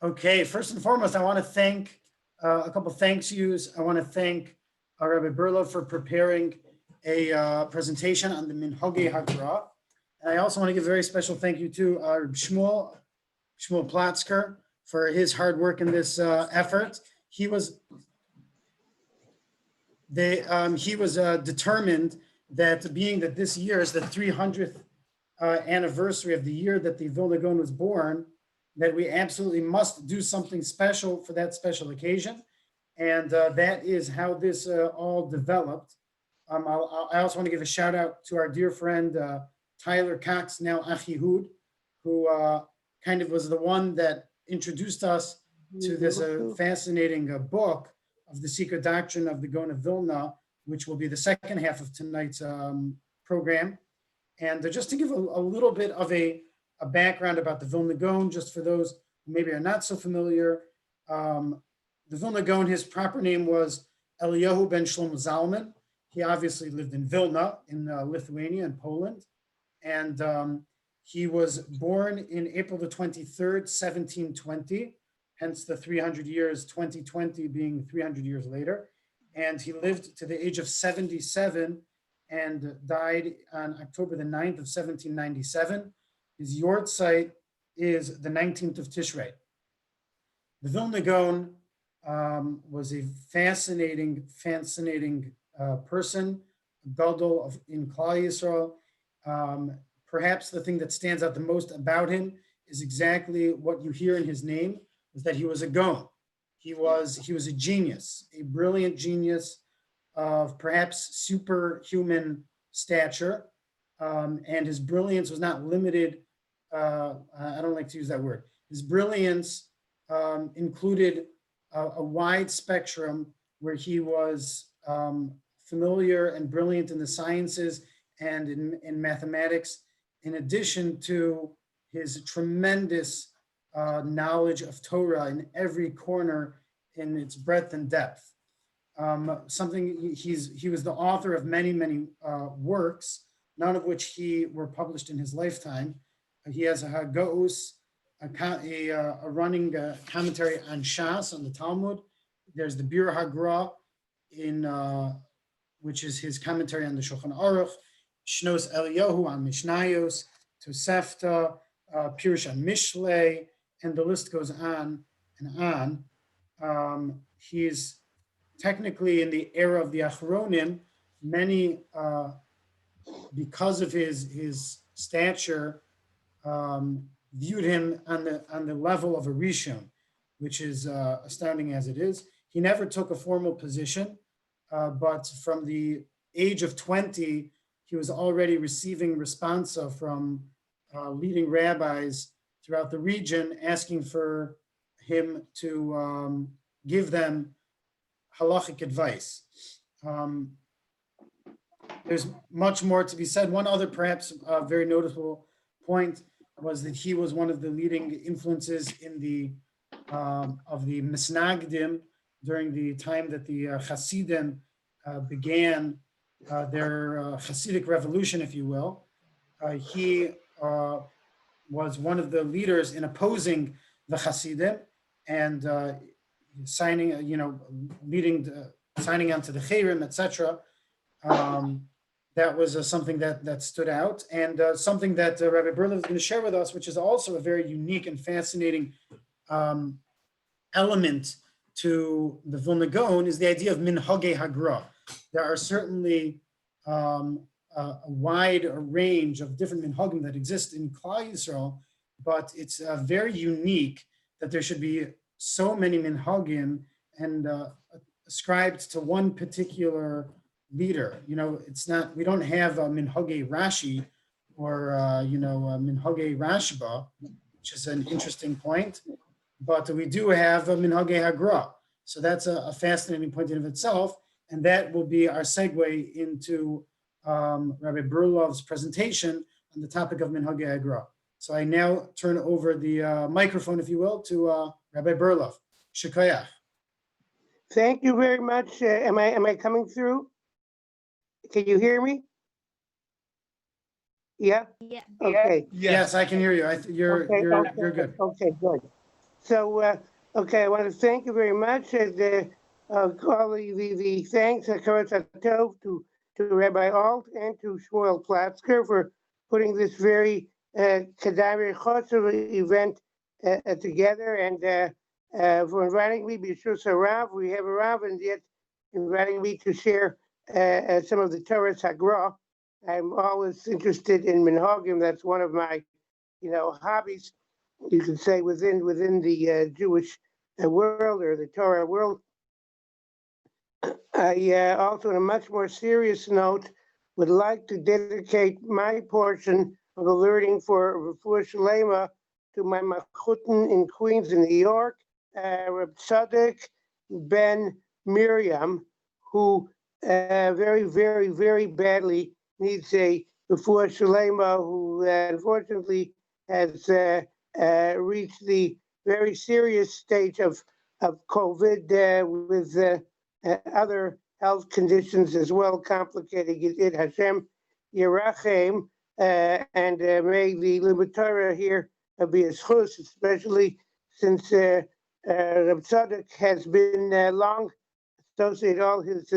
Okay, first and foremost, I want to thank a couple thanks yous. I want to thank Rabbi Berlo for preparing a presentation on the Minhagei Hagra. And I also want to give a very special thank you to Shmuel Platzker for his hard work in this effort. He was determined that being that this year is the 300th anniversary of the year that the Vilna Gaon was born, that we absolutely must do something special for that special occasion. And that is how this all developed. I also want to give a shout out to our dear friend, Tyler Cox, now Achihud, who kind of was the one that introduced us to this fascinating book of the Secret Doctrine of the Gaon of Vilna, which will be the second half of tonight's program. And just to give a little bit of a background about the Vilna Gaon, just for those who maybe are not so familiar, the Vilna Gaon, his proper name was Eliyahu ben Shlomo Zalman. He obviously lived in Vilna in Lithuania and Poland. And he was born in April the 23rd, 1720, hence the 300 years, 2020 being 300 years later. And he lived to the age of 77 and died on October the 9th of 1797. His yahrzeit is the 19th of Tishrei. The Vilna Gaon was a fascinating person, gadol in Klal Yisrael. Perhaps the thing that stands out the most about him is exactly what you hear in his name, is that he was a Gaon. He was a genius, a brilliant genius of perhaps superhuman stature. And his brilliance was not limited. I don't like to use that word. His brilliance included a wide spectrum where he was familiar and brilliant in the sciences and in mathematics, in addition to his tremendous knowledge of Torah in every corner in its breadth and depth. He was the author of many works, none of which were published in his lifetime. He has a Haggaus, a running commentary on Shas, on the Talmud. There's the Bir Hagra, which is his commentary on the Shulchan Aruch, Shnos Eliyahu on Mishnayos, Tosefta, Pirush on Mishlei, and the list goes on and on. He's technically in the era of the Achronim. Many, because of his stature, viewed him on the level of a Rishon, which is astounding as it is. He never took a formal position, but from the age of 20, he was already receiving responsa from leading rabbis throughout the region, asking for him to give them halachic advice. There's much more to be said. One other perhaps very noticeable point was that he was one of the leading influences in of the Misnagdim during the time that the Hasidim began their Hasidic revolution, if you will. He was one of the leaders in opposing the Hasidim and signing on to the Chayrim, etc. That was something that stood out, and something that Rabbi Berlo is going to share with us, which is also a very unique and fascinating element to the Vilna Gaon, is the idea of Minhagei Hagra. There are certainly a wide range of different minhagim that exist in Klal Yisrael, but it's very unique that there should be so many minhagim and ascribed to one particular leader. It's not, we don't have a minhagei Rashi or a minhagei Rashba, which is an interesting point, but we do have a minhagei Hagra. So that's a fascinating point in of itself, and that will be our segue into Rabbi Berlov's presentation on the topic of minhagei Hagra. So I now turn over the microphone, if you will, to Rabbi Berlov. Shekayach. Thank you very much. Am I coming through? Can you hear me? Yeah. Yeah. Okay. Yes, I can hear you. You're good. Okay, good. So, okay, I want to thank you very much. And all the thanks, Tov, to Rabbi Alt and to Shmuel Platzker for putting this very Kedai Choshev event together, and for inviting me, B'Shus Rav. We have a Rav, and yet inviting me to share some of the Torah Hagra. I'm always interested in Minhagim. That's one of my, hobbies, you could say, within the Jewish world or the Torah world. I also, on a much more serious note, would like to dedicate my portion of the learning for Refuah Shalema to my machutin in Queens, in New York, Reb Tzadok ben Miriam, who very, very, very badly needs a Refuah Shalema, who unfortunately has reached the very serious stage of COVID with other health conditions as well, complicating it. Hashem Yerachem, and may the Limud Torah here be a schus, especially since Reb Tzadok has been long associated all his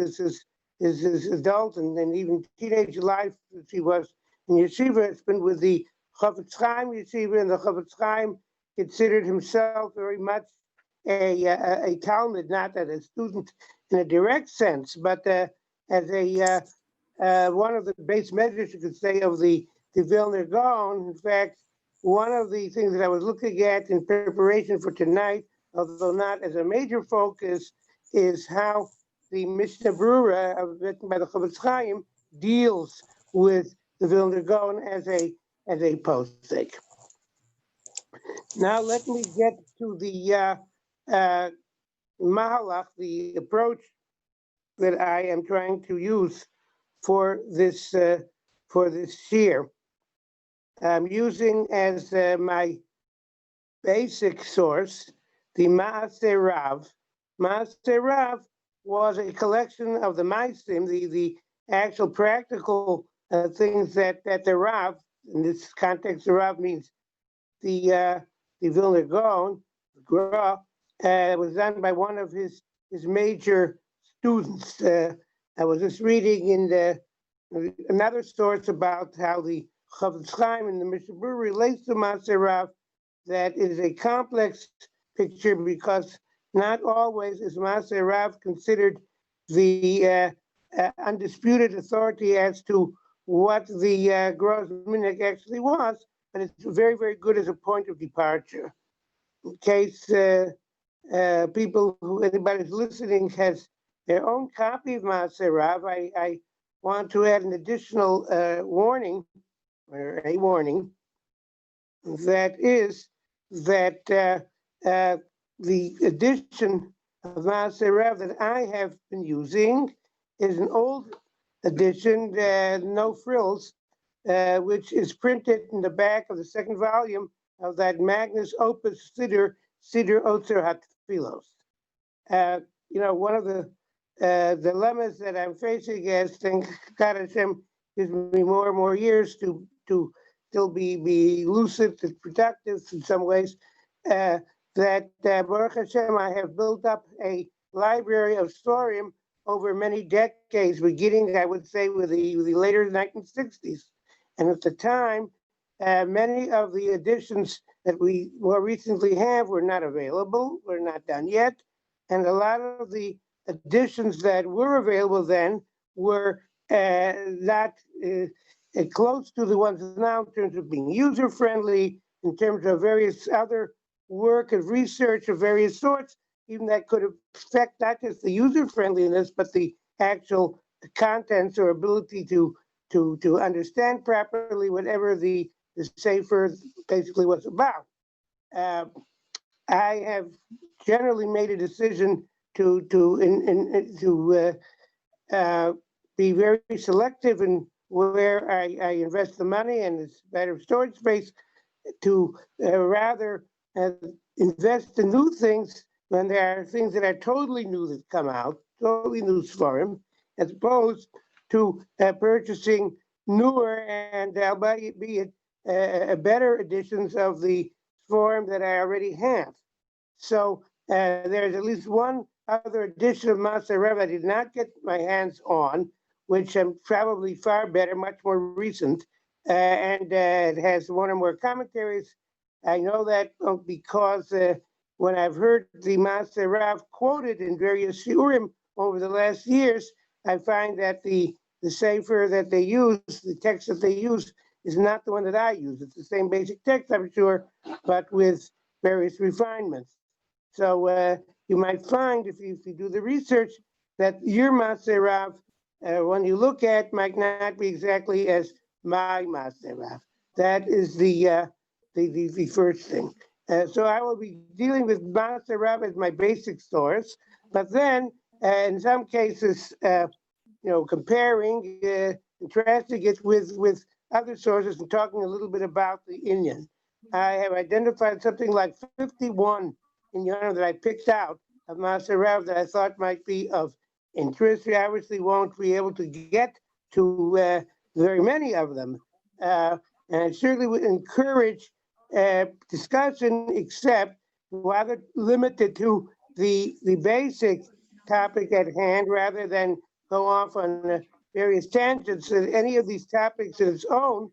adult and even teenage life, as he was in yeshiva. It's been with the Chofetz Chaim yeshiva, and the Chofetz Chaim considered himself very much a Talmud, not as a student in a direct sense, but as a one of the base measures, you could say, of the Vilna Gaon. In fact, one of the things that I was looking at in preparation for tonight, although not as a major focus, is how the Mishnah Brura, written by the Chofetz Chaim, deals with the Vilna Gaon as a posek. Now let me get to the mahalach, the approach that I am trying to use for this shiur. I'm using as my basic source the Maaseh Rav. Maaseh Rav was a collection of the Maisim, the actual practical things that the Rav, in this context, the Rav means the Vilna Gaon, Gra, was done by one of his major students. I was just reading in another source about how the Chofetz Chaim in the Mishnah Berurah relates to Maaseh Rav, that is a complex picture because not always is Maaseh Rav considered the undisputed authority as to what the Gross Minhag actually was, but it's very, very good as a point of departure. In case people anybody who's listening has their own copy of Maaseh Rav, I want to add an additional warning, or a warning, that is that the edition of Maaseh Rav that I have been using is an old edition, no frills, which is printed in the back of the second volume of that Magnus Opus Siddur Otzer HaTfilos. One of the dilemmas that I'm facing as, thank God Hashem gives me more and more years to still be lucid and productive in some ways, that Baruch Hashem, I have built up a library of Sorim over many decades, beginning, I would say, with the later 1960s. And at the time, many of the editions that we more recently have were not available, were not done yet. And a lot of the editions that were available then were not close to the ones now in terms of being user-friendly, in terms of various other work and research of various sorts, even that could affect not just the user-friendliness, but the actual contents or ability to understand properly whatever the Sefer basically was about. I have generally made a decision to be very selective in where I invest the money, and it's better storage space to rather invest in new things when there are things that are totally new that come out, totally new Sforim, as opposed to purchasing newer and albeit be it better editions of the Sforim that I already have. So there's at least one other edition of Motzei Rev I did not get my hands on, which probably far better, much more recent, and it has one or more commentaries. I know that because when I've heard the Motzei Rev quoted in various shiurim over the last years, I find that the sefer that they use, the text that they use, is not the one that I use. It's the same basic text, I'm sure, but with various refinements. So you might find, if you do the research, that your Motzei Rav, when you look at, might not be exactly as my Motzei Rav. That is the first thing. So I will be dealing with Motzei Rav as my basic source, but then in some cases, comparing, contrasting it with other sources and talking a little bit about the Inyan. I have identified something like 51 Inyanim that I picked out of Motzei Rav that I thought might be of interest. We obviously won't be able to get to very many of them. And I certainly would encourage discussion, except rather limited to the basic topic at hand, rather than go off on various tangents. Any of these topics in its own,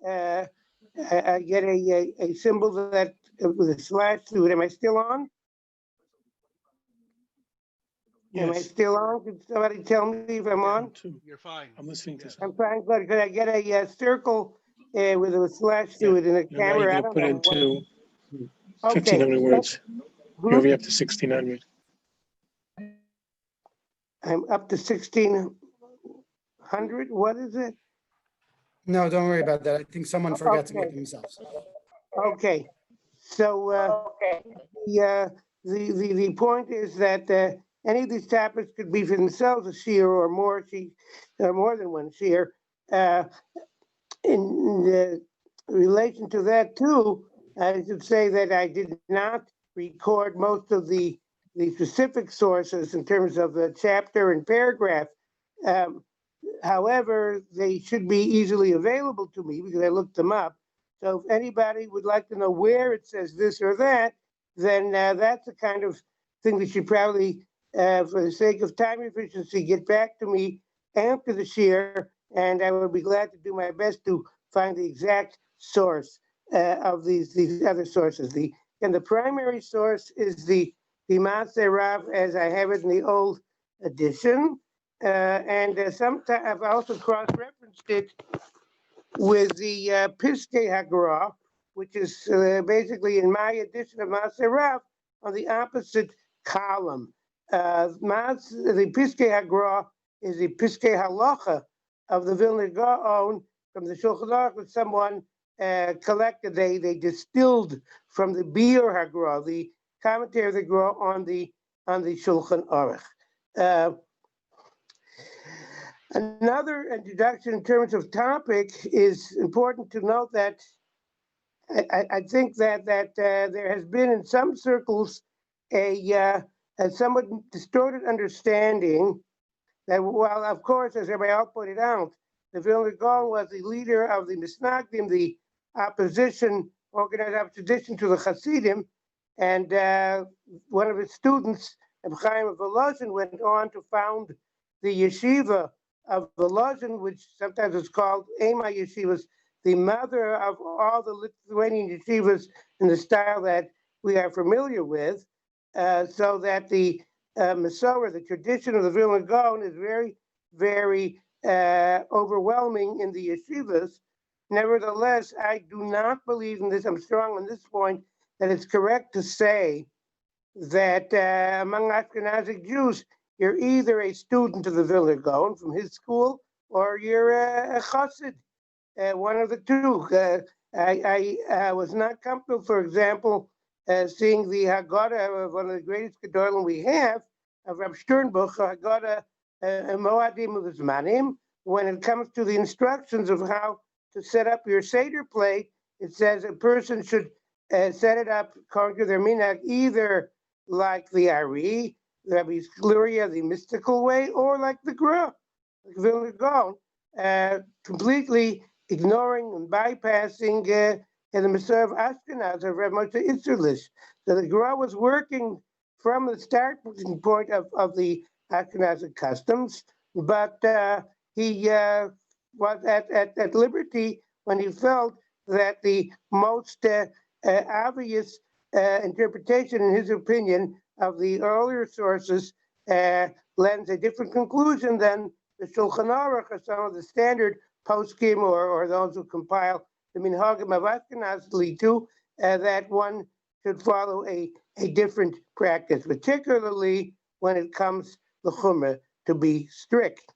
I get a symbol that with a slash through it. Am I still on? Am I Yes. still on? Can somebody tell me if I'm on? You're fine. I'm listening to I'm fine, good. Could I get a circle with a slash through it in the And now camera? you're I gonna don't put know. into Okay. 1,500 words. Hmm? You're already up to 1,600. I'm up to 1,600. What is it? No, don't worry about that. I think someone forgot to Okay. mute themselves. Okay. So the point is that any of these topics could be for themselves a shiur or more than one shiur. In relation to that too, I should say that I did not record most of the specific sources in terms of the chapter and paragraph. However, they should be easily available to me because I looked them up. So if anybody would like to know where it says this or that, then that's the kind of thing that should probably, for the sake of time efficiency, get back to me after the shiur, and I will be glad to do my best to find the exact source of these other sources. The primary source is the Motzei Rav as I have it in the old edition, and sometimes I've also cross-referenced it with the Piskei HaGra, which is basically in my edition of Motzei Rav on the opposite column. The Piskei HaGra is the Piskei Halacha of the Vilna Gaon from the Shulchan Aruch that someone collected. They distilled from the Biur HaGra, the commentary of the Gra on the Shulchan Aruch. Another introduction in terms of topic is important to note that I think that there has been in some circles a somewhat distorted understanding that, while of course, as Rabbi Joel pointed out, the Vilna Gaon was the leader of the Misnagdim, the organized opposition to the Hasidim, and one of his students, Reb Chaim of Volozhin, went on to found the yeshiva of Volozhin, which sometimes is called Ema Yeshivas, the mother of all the Lithuanian yeshivas in the style that we are familiar with, so that the Masorah, the tradition of the Vilna Gaon, is very, very overwhelming in the yeshivas. Nevertheless, I do not believe in this. I'm strong on this point, that it's correct to say that among Ashkenazic Jews, you're either a student of the Vilna Gaon from his school, or you're a chassid, one of the two. I was not comfortable, for example, seeing the Haggadah of one of the greatest Gedolim we have, of Rab Sternbuch, Haggadah Moadim of Zmanim. When it comes to the instructions of how to set up your Seder plate, it says a person should set it up according to their minhag, either like the Ari, Rabbi Luria, the mystical way, or like the Gra, like Vilna Gaon, completely ignoring and bypassing in the Masorah of Ashkenaz of Rabbi Motzei Itzerlich. So the Gra was working from the starting point of the Ashkenazic customs, but he was at liberty when he felt that the most obvious interpretation, in his opinion, of the earlier sources lends a different conclusion than the Shulchan Aruch or some of the standard poskim or those who compile the Minhagim of Ashkenaz lead to, that one should follow a different practice, particularly when it comes the Chumrah to be strict.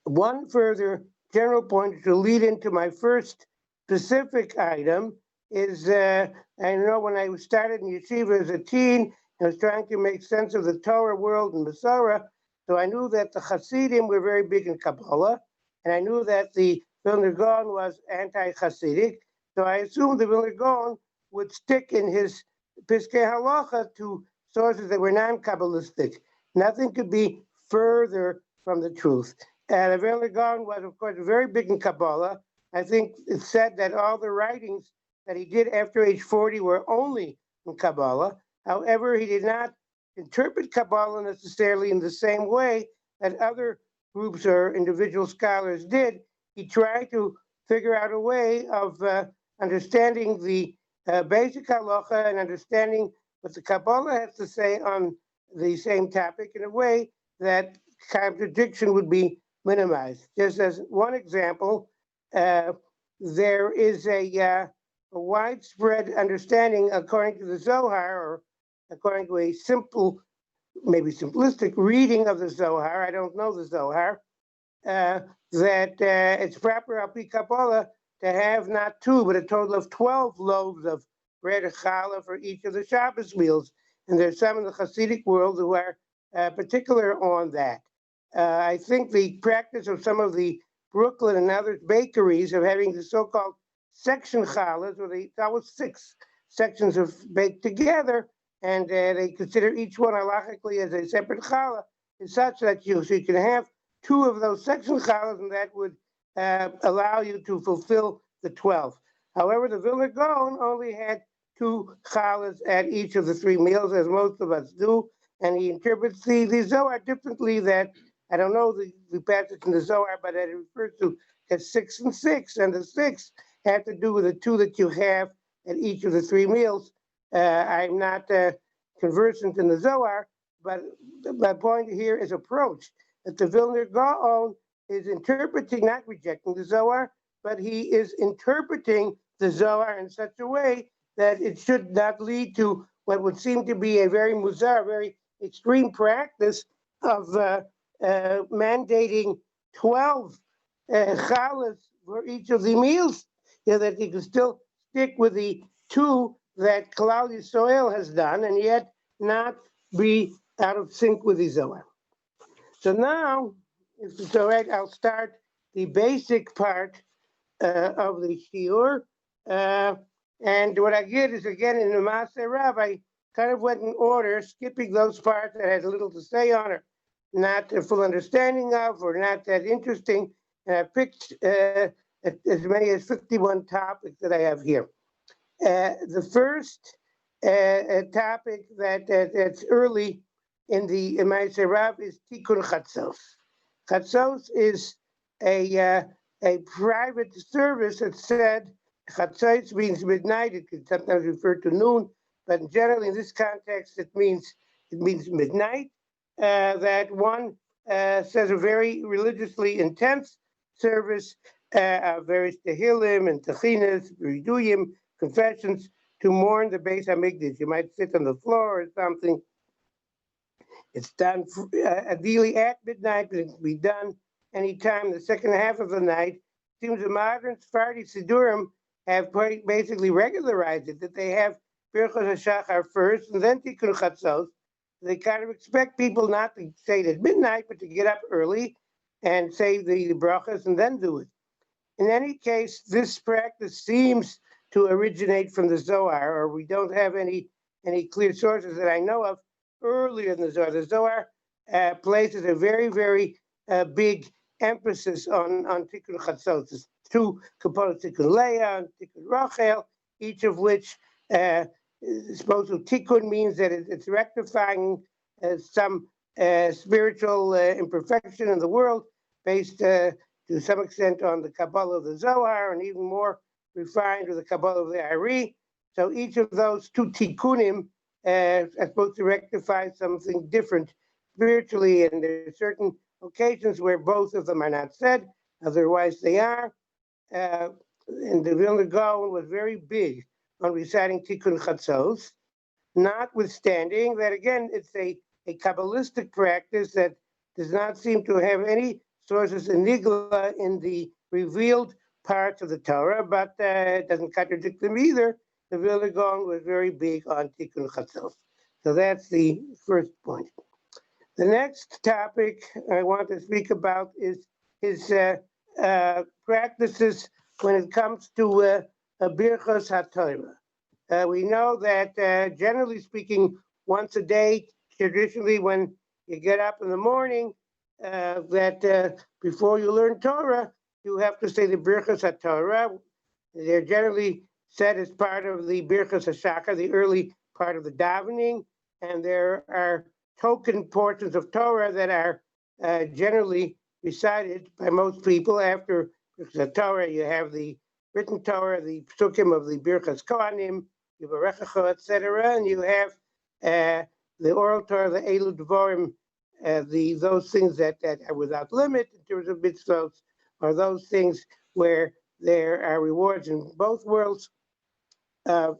One further general point to lead into my first specific item is, I know when I started in yeshiva as a teen, I was trying to make sense of the Torah world and Masorah, so I knew that the Hasidim were very big in Kabbalah, and I knew that the Vilna Gaon was anti-Hasidic, so I assumed the Vilna Gaon would stick in his Piskei Halacha to sources that were non-Kabbalistic. Nothing could be further from the truth. The Vilna Gaon was, of course, very big in Kabbalah. I think it's said that all the writings that he did after age 40 were only in Kabbalah. However, he did not interpret Kabbalah necessarily in the same way that other groups or individual scholars did. He tried to figure out a way of understanding the basic halacha and understanding what the Kabbalah has to say on the same topic in a way that contradiction would be minimized. Just as one example, there is a widespread understanding, according to the Zohar, or according to a simple, maybe simplistic reading of the Zohar, I don't know the Zohar, that it's proper al pi Kabbalah to have not 2, but a total of 12 loaves of bread or challah for each of the Shabbos meals. And there's some in the Hasidic world who are particular on that. I think the practice of some of the Brooklyn and other bakeries of having the so-called section challahs, where they always 6 sections of baked together, and they consider each one halachically as a separate challah, is such that you can have 2 of those section challahs, and that would allow you to fulfill the 12. However, the Vilna Gaon only had 2 challahs at each of the 3 meals, as most of us do, and he interprets the Zohar differently. That I don't know the passage in the Zohar, but it refers to as 6 and 6, and the 6 have to do with the 2 that you have at each of the 3 meals. I'm not conversant in the Zohar, but my point here is approach, that the Vilna Gaon is interpreting, not rejecting the Zohar, but he is interpreting the Zohar in such a way that it should not lead to what would seem to be a very muzar, very extreme practice of mandating 12 challahs for each of the meals, that you can still stick with the 2 that Kalal Yisrael has done, and yet not be out of sync with the Zohar. So now, if it's all right, I'll start the basic part of the shiur. And what I did is, again, in the Maaseh Rav, I kind of went in order, skipping those parts that had little to say on or not a full understanding of or not that interesting. And I picked as many as 51 topics that I have here. The first topic that's early in the Maaseh Rav is Tikkun Chatzos. Chatzos is a private service that said, Chatzos means midnight. It can sometimes refer to noon, but generally in this context, it means midnight. That one says a very religiously intense service, various tehillim and techinas, viduyim, confessions, to mourn the Beis Hamikdash. You might sit on the floor or something. It's done ideally at midnight, but it can be done anytime. The second half of the night, seems the modern Sephardi Sidurim have basically regularized it, that they have Birchos HaShachar first and then Tikkun Chatzos. They kind of expect people not to say it at midnight, but to get up early and say the brachas and then do it. In any case, this practice seems to originate from the Zohar, or we don't have any clear sources that I know of earlier in the Zohar. The Zohar places a very, very big emphasis on Tikkun Chatzos. It's two components, Tikkun Leah and Tikkun Rachel, each of which is supposed to tikkun means that it's rectifying some spiritual imperfection in the world based to some extent on the Kabbalah of the Zohar and even more refined with the Kabbalah of the Ari. So each of those two tikkunim are supposed to rectify something different spiritually, and there are certain occasions where both of them are not said, otherwise they are. And the Vilna Gaon was very big on reciting Tikkun Chatzos, notwithstanding that, again, it's a Kabbalistic practice that does not seem to have any sources in Nigla in the revealed parts of the Torah, but it doesn't contradict them either. The Vilna Gaon was very big on Tikkun Chatzos. So that's the first point. The next topic I want to speak about is his practices when it comes to Birchos HaTorah. We know that generally speaking, once a day, traditionally when you get up in the morning, that before you learn Torah, you have to say the Birchos HaTorah. They're generally said as part of the Birchos HaShachar, the early part of the davening, and there are token portions of Torah that are generally recited by most people after the Torah. You have the written Torah, the psukim of the Birchas Kohanim, Yivarechecha, etc., and you have the oral Torah, the Elu Dvorim, those things that are without limit in terms of mitzvot, are those things where there are rewards in both worlds. There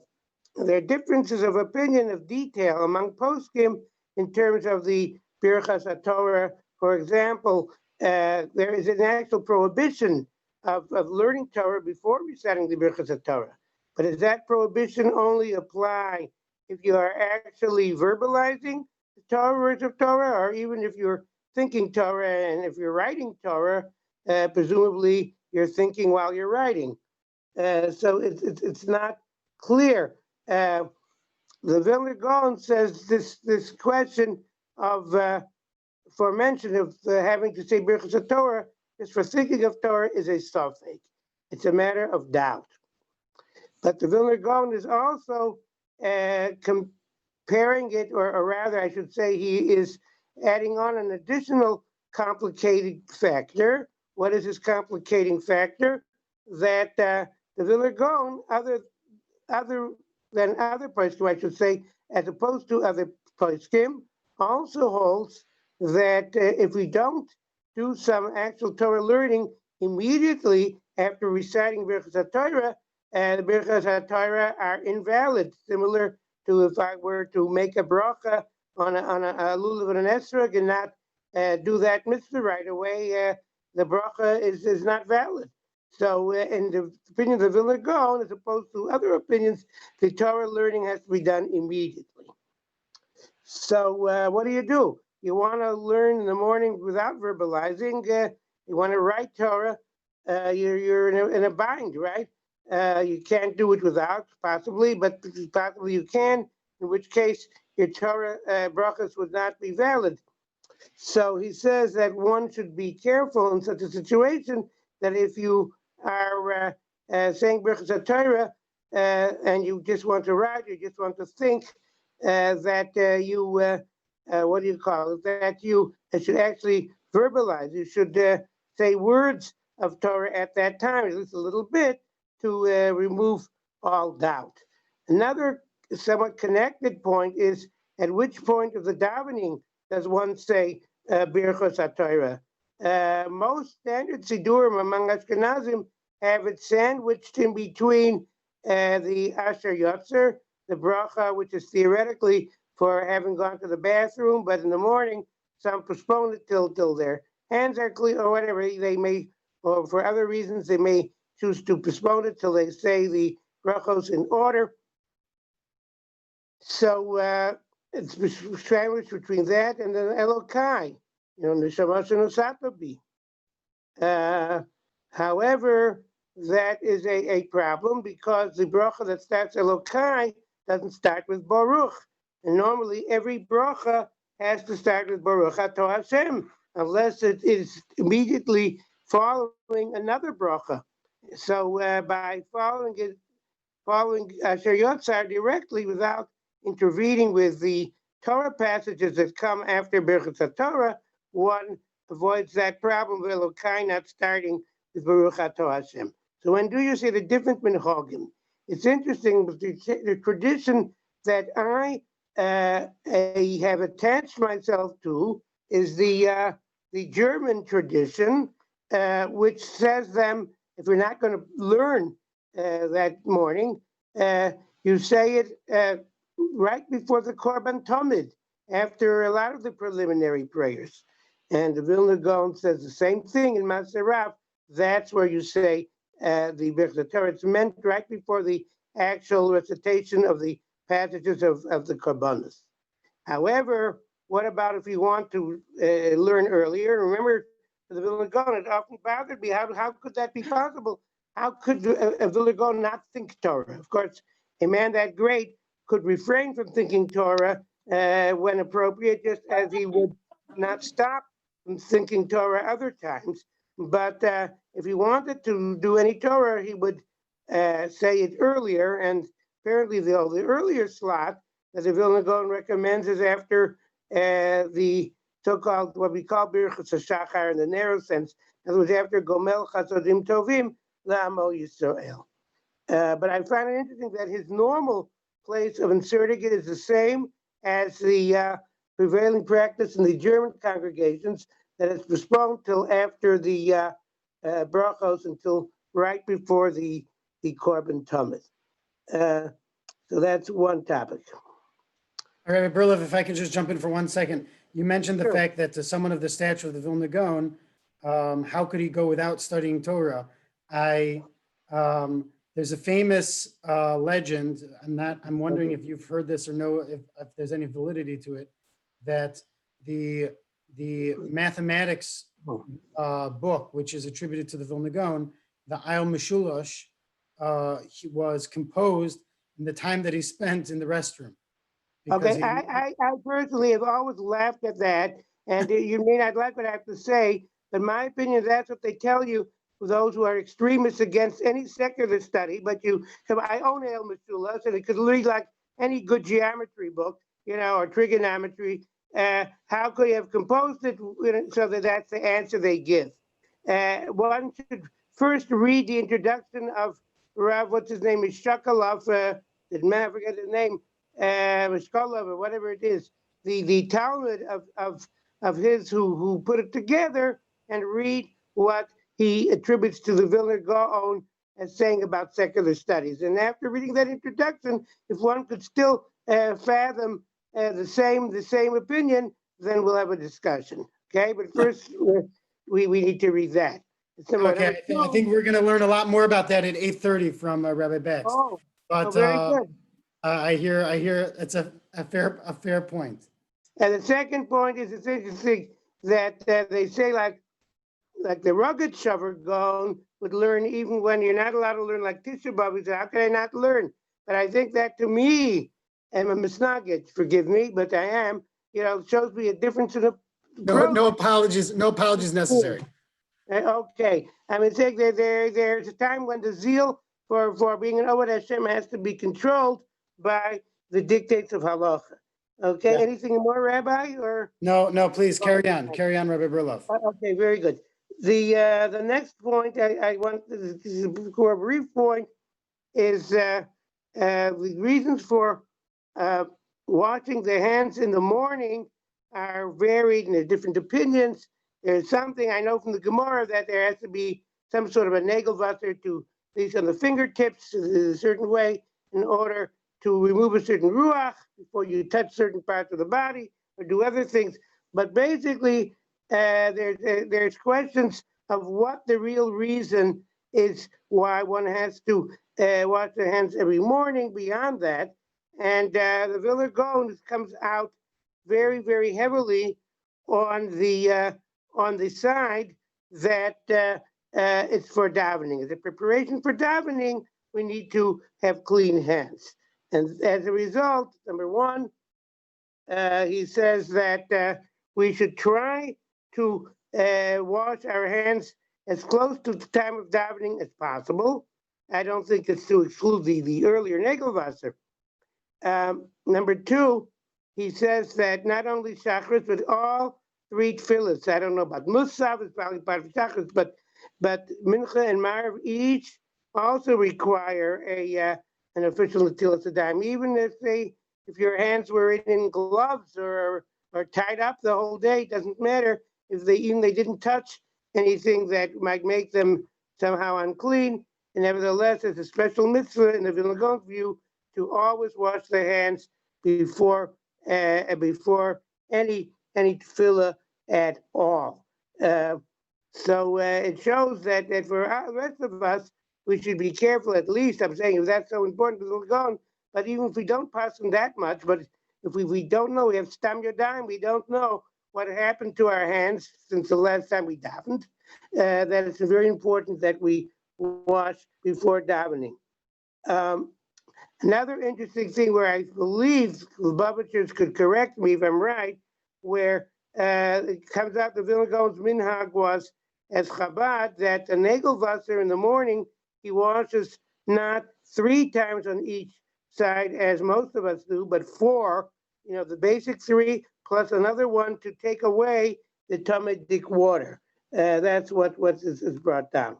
are differences of opinion of detail among poskim in terms of the Birchas HaTorah. For example, there is an actual prohibition of learning Torah before reciting the Birchas HaTorah. But does that prohibition only apply if you are actually verbalizing the Torah, words of Torah, or even if you're thinking Torah and if you're writing Torah, presumably you're thinking while you're writing? So it's not clear. The Vilna Gaon says this question of mention of having to say Birchas HaTorah is for thinking of Torah is a safek. It's a matter of doubt. But the Vilna Gaon is also comparing it, or rather, I should say, he is adding on an additional complicating factor. What is this complicating factor? That the Vilna Gaon, other than other poskim, I should say, as opposed to other poskim, also holds that if we don't do some actual Torah learning immediately after reciting Birchas HaTorah, the Birchas HaTorah are invalid, similar to if I were to make a bracha on a lulav and an esrog and not do that mitzvah right away, the bracha is not valid. So in the opinion of the Vilna Gaon, as opposed to other opinions, the Torah learning has to be done immediately. So what do? You want to learn in the morning without verbalizing. You want to write Torah. You're in a bind, right? You can't do it without, possibly, but possibly you can, in which case your Torah brachas would not be valid. So he says that one should be careful in such a situation, that if you are saying Birchas HaTorah and you just want to write, you just want to think, that you, what do you call it, that you should actually verbalize. You should say words of Torah at that time, at least a little bit, to remove all doubt. Another somewhat connected point is, at which point of the davening does one say Birchos HaTorah? Most standard Sidurim among Ashkenazim have it sandwiched in between the Asher Yotzer, the bracha, which is theoretically for having gone to the bathroom, but in the morning, some postpone it till their hands are clean, or whatever they may, or for other reasons, they may choose to postpone it till they say the brachos in order. So it's sandwiched between that and then Elokai, Neshama Shenu Satabi. However, that is a problem, because the bracha that starts Elokai doesn't start with Baruch. And normally every bracha has to start with Baruch Ato Hashem, unless it is immediately following another bracha. So by following Asher Yotzar directly without intervening with the Torah passages that come after Birchas Torah, one avoids that problem of Elokai not starting with Baruch Atah Hashem. So when do you see the different minhagim? It's interesting, the tradition that I have attached myself to is the German tradition, which says them, if you're not going to learn that morning, you say it right before the Korban Tamid, after a lot of the preliminary prayers. And the Vilna Gaon says the same thing in Maserah. That's where you say the Birchas Torah. It's meant right before the actual recitation of the passages of the Korbanos. However, what about if you want to learn earlier? Remember, for the Vilna Gaon, it often bothered me. How could that be possible? How could a Vilna Gaon not think Torah? Of course, a man that great could refrain from thinking Torah when appropriate, just as he would not stop from thinking Torah other times. But if he wanted to do any Torah, he would say it earlier. And apparently, the earlier slot that the Vilna Gaon recommends is after the so-called, what we call Birchas HaShachar in the narrow sense. In other words, after Gomel Chasodim Tovim La'amo Yisrael. But I find it interesting that his normal place of inserting it is the same as the prevailing practice in the German congregations, that it's postponed till after the brachos, until right before the Korban Tamid. So that's one topic. All right, Berlev, if I could just jump in for 1 second. You mentioned the Sure. fact that to someone of the stature of the Vilna Gaon, how could he go without studying Torah? There's a famous legend, I'm wondering if you've heard this or know if there's any validity to it, that the mathematics book, which is attributed to the Vilna Gaon, the Ayal Meshulash, was composed in the time that he spent in the restroom. Okay, I personally have always laughed at that, and you may not like what I have to say, but in my opinion, that's what they tell you for those who are extremists against any secular study. But I own El Meshulash, and it could read like any good geometry book, or trigonometry. How could you have composed it so that that's the answer they give? One should first read the introduction of Rav, what's his name, is Shakalov, I forget his name, Mishkolov, or whatever it is, the Talmud of his who put it together, and read what he attributes to the Vilna Gaon as saying about secular studies. And after reading that introduction, if one could still fathom the same opinion, then we'll have a discussion. Okay, but first we need to read that. Okay, I think we're going to learn a lot more about that at 8:30 from Rabbi Bakst. Oh, very good. I hear it's a fair point. And the second point is, it's interesting that they say like the rugged shover Gaon would learn even when you're not allowed to learn, like Tisha B'Av. He said, how can I not learn? But I think that, to me, I'm a misnagid, forgive me, but I am, shows me a difference in No apologies necessary. Okay, I mean, there's a time when the zeal for being an Oved Hashem has to be controlled by the dictates of halacha. Okay, yeah. Anything more, Rabbi? Or no, please carry on, Rabbi Berlev. Okay, very good. The next point I want for a brief point is the reasons for washing the hands in the morning are varied, and there are different opinions. There's something I know from the Gemara that there has to be some sort of a nagelwasser to these on the fingertips a certain way in order to remove a certain ruach before you touch certain parts of the body or do other things. But basically, there's questions of what the real reason is why one has to wash their hands every morning beyond that. And the Vilna Gaon comes out very, very heavily on the side that it's for davening. As a preparation for davening, we need to have clean hands. And as a result, number one, he says that we should try to wash our hands as close to the time of davening as possible. I don't think it's to exclude the earlier Negelwasser. Number two, he says that not only Shachris, but all three tefillahs. I don't know about Musaf, it's probably part of Shachris, but Mincha and Marav each also require an official Netilas Yadayim, even if your hands were in gloves or tied up the whole day. It doesn't matter if they didn't touch anything that might make them somehow unclean. And nevertheless, it's a special mitzvah in the Vilna Gaon view to always wash their hands before any tefillah at all. So it shows that for the rest of us, we should be careful. At least I'm saying, if that's so important to Vilna Gaon, but even if we don't pass them that much, but if we don't know, we have stam yadayim, we don't know what happened to our hands since the last time we davened, that it's very important that we wash before davening. Another interesting thing where I believe the Lubavitchers could correct me if I'm right, where it comes out the Vilna Gaon's minhag was as Chabad, that the Negelwasser in the morning, he washes not 3 times on each side as most of us do, but 4, the basic 3 plus another one to take away the Talmudic water. That's what is brought down.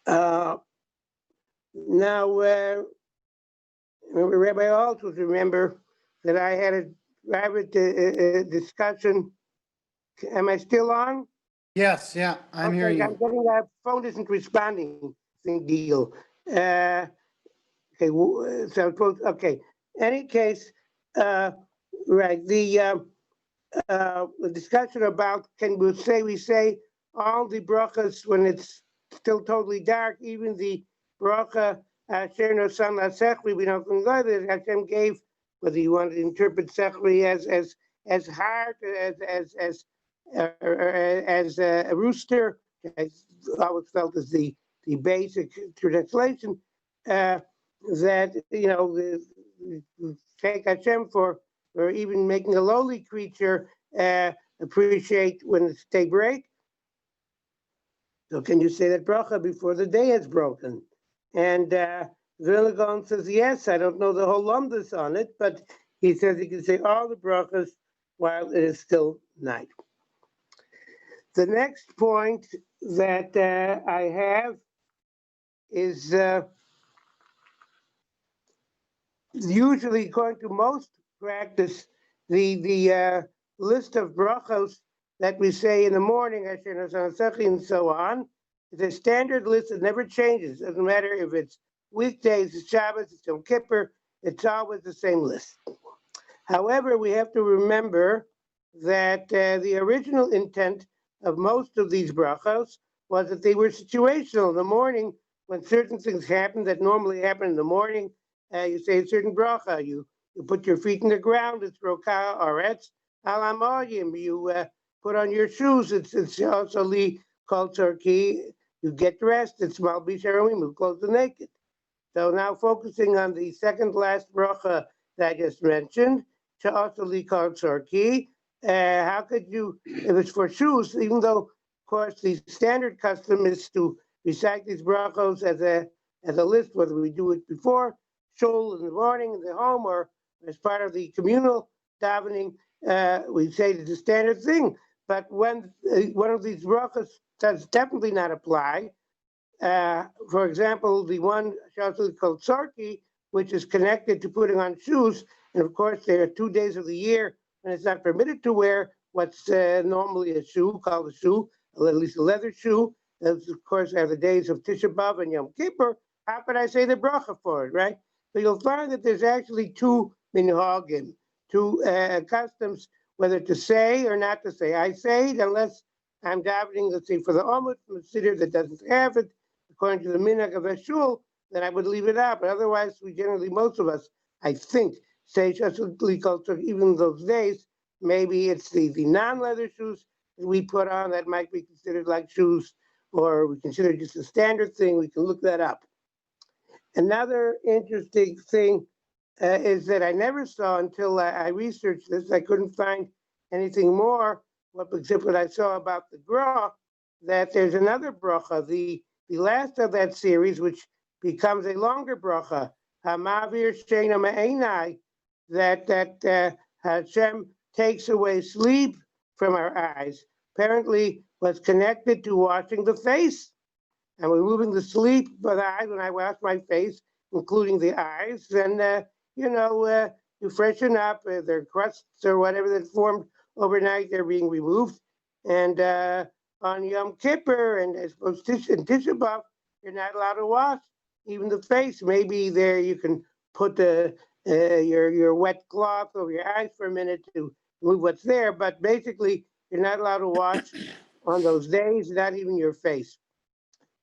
Now, Rabbi also remember that I had a private discussion. Am I still on? Yes, yeah, I'm hearing I'm you. getting that phone isn't responding thing deal. Okay, so okay. Any case, right? The discussion about can we say all the brachas when it's still totally dark, even the bracha Asher Nosan LaSechri, we don't know that Hashem gave, whether you want to interpret Sechri as hard as a rooster. I always felt as the basic translation that take Hashem for even making a lowly creature appreciate when it's daybreak. So can you say that bracha before the day is broken? And Vilna Gaon says yes. I don't know the whole lumdus on it, but he says you can say all the brachas while it is still night. The next point that I have is usually, according to most practice, the list of brachos that we say in the morning, and so on, is a standard list that never changes. It doesn't matter if it's weekdays, it's Shabbos, it's Yom Kippur, it's always the same list. However, we have to remember that the original intent of most of these brachos was that they were situational. In the morning, when certain things happen that normally happen in the morning, you say a certain bracha. You put your feet in the ground. It's roka oretz al hamoyim. You put on your shoes. It's also li kol tzorki. You get dressed. It's malbish haramim. You clothe the naked. So now focusing on the second last bracha that I just mentioned, also li kol tzorki. How could you, if it's for shoes, even though, of course, the standard custom is to recite these brachos as a list, whether we do it before shul in the morning in the home or as part of the communal davening, we say it's a standard thing. But when one of these brachos does definitely not apply, for example, the one called Sarki, which is connected to putting on shoes, and of course there are 2 days of the year when it's not permitted to wear what's normally a shoe, called a shoe, at least a leather shoe. Those, of course, are the days of Tisha B'Av and Yom Kippur. How could I say the bracha for it, right? So you'll find that there's actually 2 minhagim, 2 customs, whether to say or not to say. I say it unless I'm davening, let's say, for the Omud from a siddur that doesn't have it, according to the minhag of a shul, then I would leave it out. But otherwise, we generally, most of us, I think, say shasuli culture, even those days. Maybe it's the non-leather shoes that we put on that might be considered like shoes, or we consider just a standard thing. We can look that up. Another interesting thing is that I never saw until I researched this. I couldn't find anything more, except what I saw about the Gra, that there's another bracha, the last of that series, which becomes a longer bracha, Hamavir Sheina Me'enai, that Hashem takes away sleep from our eyes. Apparently, was connected to washing the face and removing the sleep for the eyes. When I wash my face, including the eyes, then you freshen up. Their crusts or whatever that formed overnight, they're being removed. And on Yom Kippur and I suppose Tisha B'Av, you're not allowed to wash even the face. Maybe there you can put your wet cloth over your eyes for a minute to move what's there, but basically you're not allowed to wash on those days, not even your face.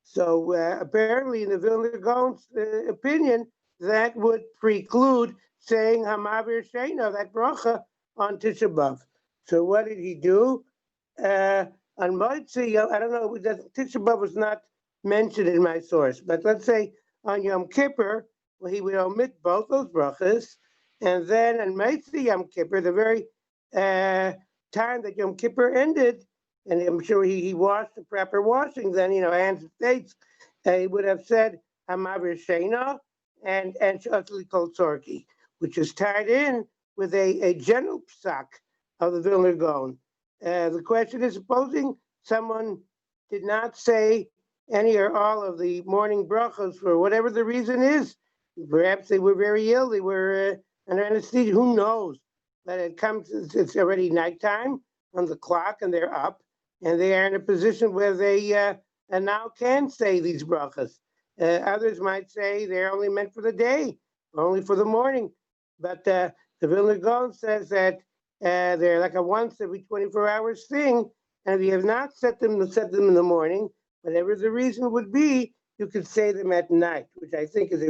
So apparently, in the Vilna Gaon's opinion, that would preclude saying Hamavir Sheina, that bracha, on Tisha B'Av. So what did he do? On Motzei, I don't know, Tisha B'Av was not mentioned in my source, but let's say on Yom Kippur, well, he would omit both those brachas, and then on Motzei Yom Kippur, the very time that Yom Kippur ended, and I'm sure he washed the proper washing, then, hands and face, he would have said Hamavir Sheina and Shotli Kol Tzorki, which is tied in with a general psak of the Vilna Gaon. The question is, supposing someone did not say any or all of the morning brachos for whatever the reason is, perhaps they were very ill, they were under anesthesia, who knows? But it's already nighttime on the clock and they're up and they are in a position where they now can say these brachas. Others might say they're only meant for the day, only for the morning. But the Vilna Gaon says that they're like a once every 24 hours thing. And if you have not set them in the morning, whatever the reason would be, you could say them at night, which I think is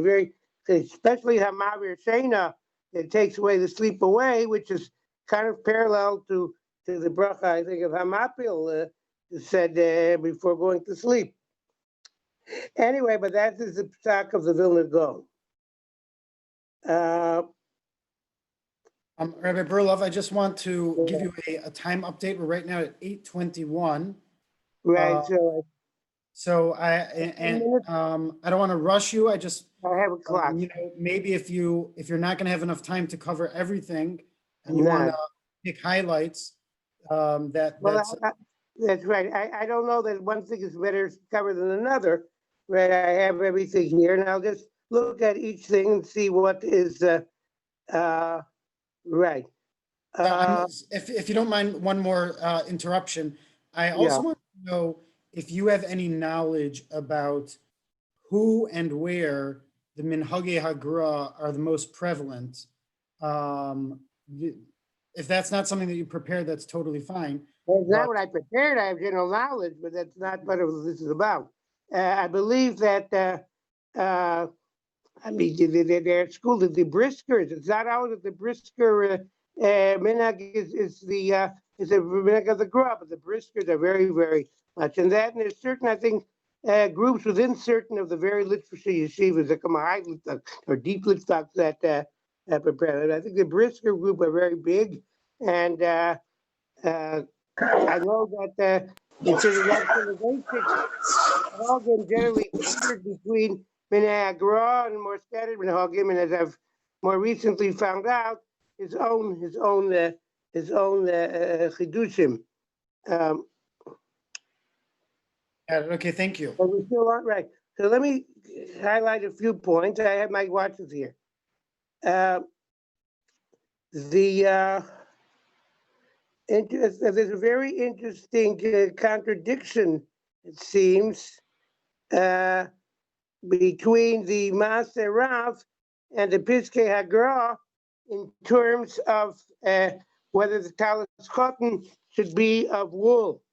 especially Hamavir Sheina, it takes away the sleep away, which is kind of parallel to the bracha, I think, of Hamapil said before going to sleep. Anyway, but that is the psak of the Vilna Gaon. Rabbi Berlov, I just want to give you a time update. We're right now at 8:21. Right. So I don't want to rush you. I just have a clock. Maybe if you're not going to have enough time to cover everything, and you want to pick highlights, that's right. I don't know that one thing is better covered than another. Right. I have everything here, and I'll just look at each thing and see what is right. If you don't mind, one more interruption. I also want to know if you have any knowledge about who and where the Minhagei Hagra are the most prevalent. If that's not something that you prepared, that's totally fine. That's not what I prepared. I have general knowledge, but that's not what this is about. I believe that their school, the Briskers. It's not always that the Brisker minhag is a minhag of the Gra, but the Briskers are very, very much. And there's certain, I think, groups within certain of the very literature yeshivas that come high or deep litvaks that prepare it. I think the Brisker group are very big, and I know that in certain organizations, all of them generally figured between Minhag Ra and more scattered Minhagim, and as I've more recently found out, his own chidushim. Okay, thank you. But we still aren't right. So let me highlight a few points. I have my watches here. There's a very interesting contradiction, it seems, between the Maaseh Rav and the Piskei Hagra in terms of whether the talis cotton should be of wool.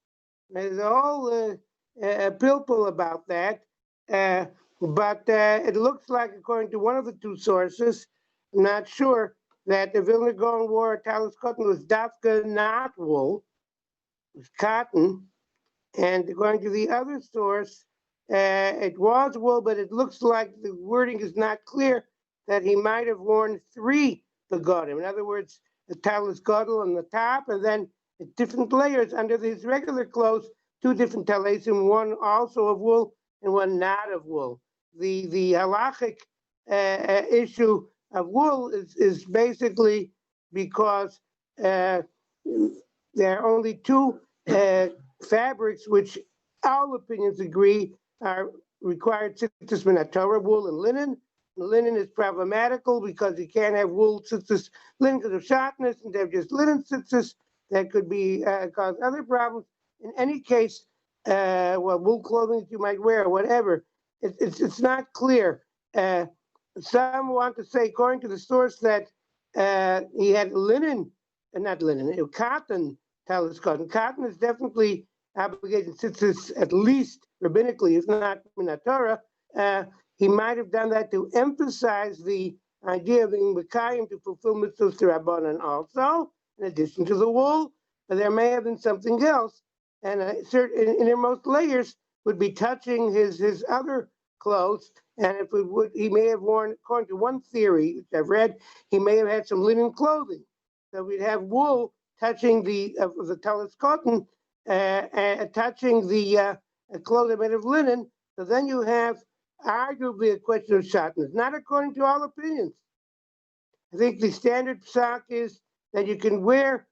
There's a whole pilpul about that, but it looks like, according to one of the two sources, I'm not sure, that the Vilna Gaon wore a talis cotton was dafka, not wool, it was cotton. And according to the other source, it was wool, but it looks like the wording is not clear, that he might have worn 3 begodim. In other words, the talis gadol on the top, and then different layers under his regular clothes two different talesim, one also of wool and one not of wool. The halachic issue of wool is basically because there are only two fabrics which all opinions agree are required tzitzis min Torah, wool and linen. Linen is problematical because you can't have wool tzitzis, linen because of sharpness, and they have just linen tzitzis that could be cause other problems. In any case, wool clothing that you might wear or whatever, it's not clear. Some want to say, according to the source, that he had linen, not linen, cotton, talus cotton. Cotton is definitely obligated tzitzis, at least rabbinically, if not min Torah. He might have done that to emphasize the idea of being Mekayim to fulfill mitzvahs to Rabbanan also, in addition to the wool. But there may have been something else, and certain innermost layers would be touching his other clothes, and if it would, he may have worn, according to one theory which I've read, he may have had some linen clothing. So we'd have wool touching the talus cotton, touching the clothing made of linen. So then you have arguably a question of sharpness, not according to all opinions. I think the standard psak is that you can wear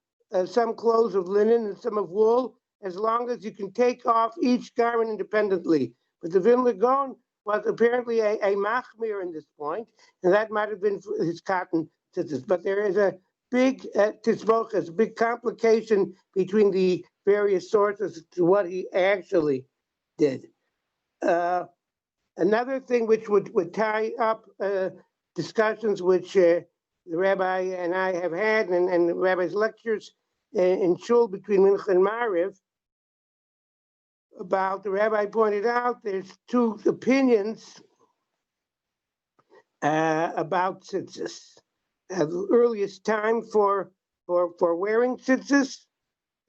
some clothes of linen and some of wool as long as you can take off each garment independently. But the Vilna Gaon was apparently a machmir in this point, and that might have been his cotton tzitzis. But there is a big tisbochas, a big complication between the various sources to what he actually did. Another thing which would tie up discussions which the rabbi and I have had, and the rabbi's lectures in shul between Mincha and Mariv, about, the rabbi pointed out there's two opinions about tzitzis. The earliest time for wearing tzitzis,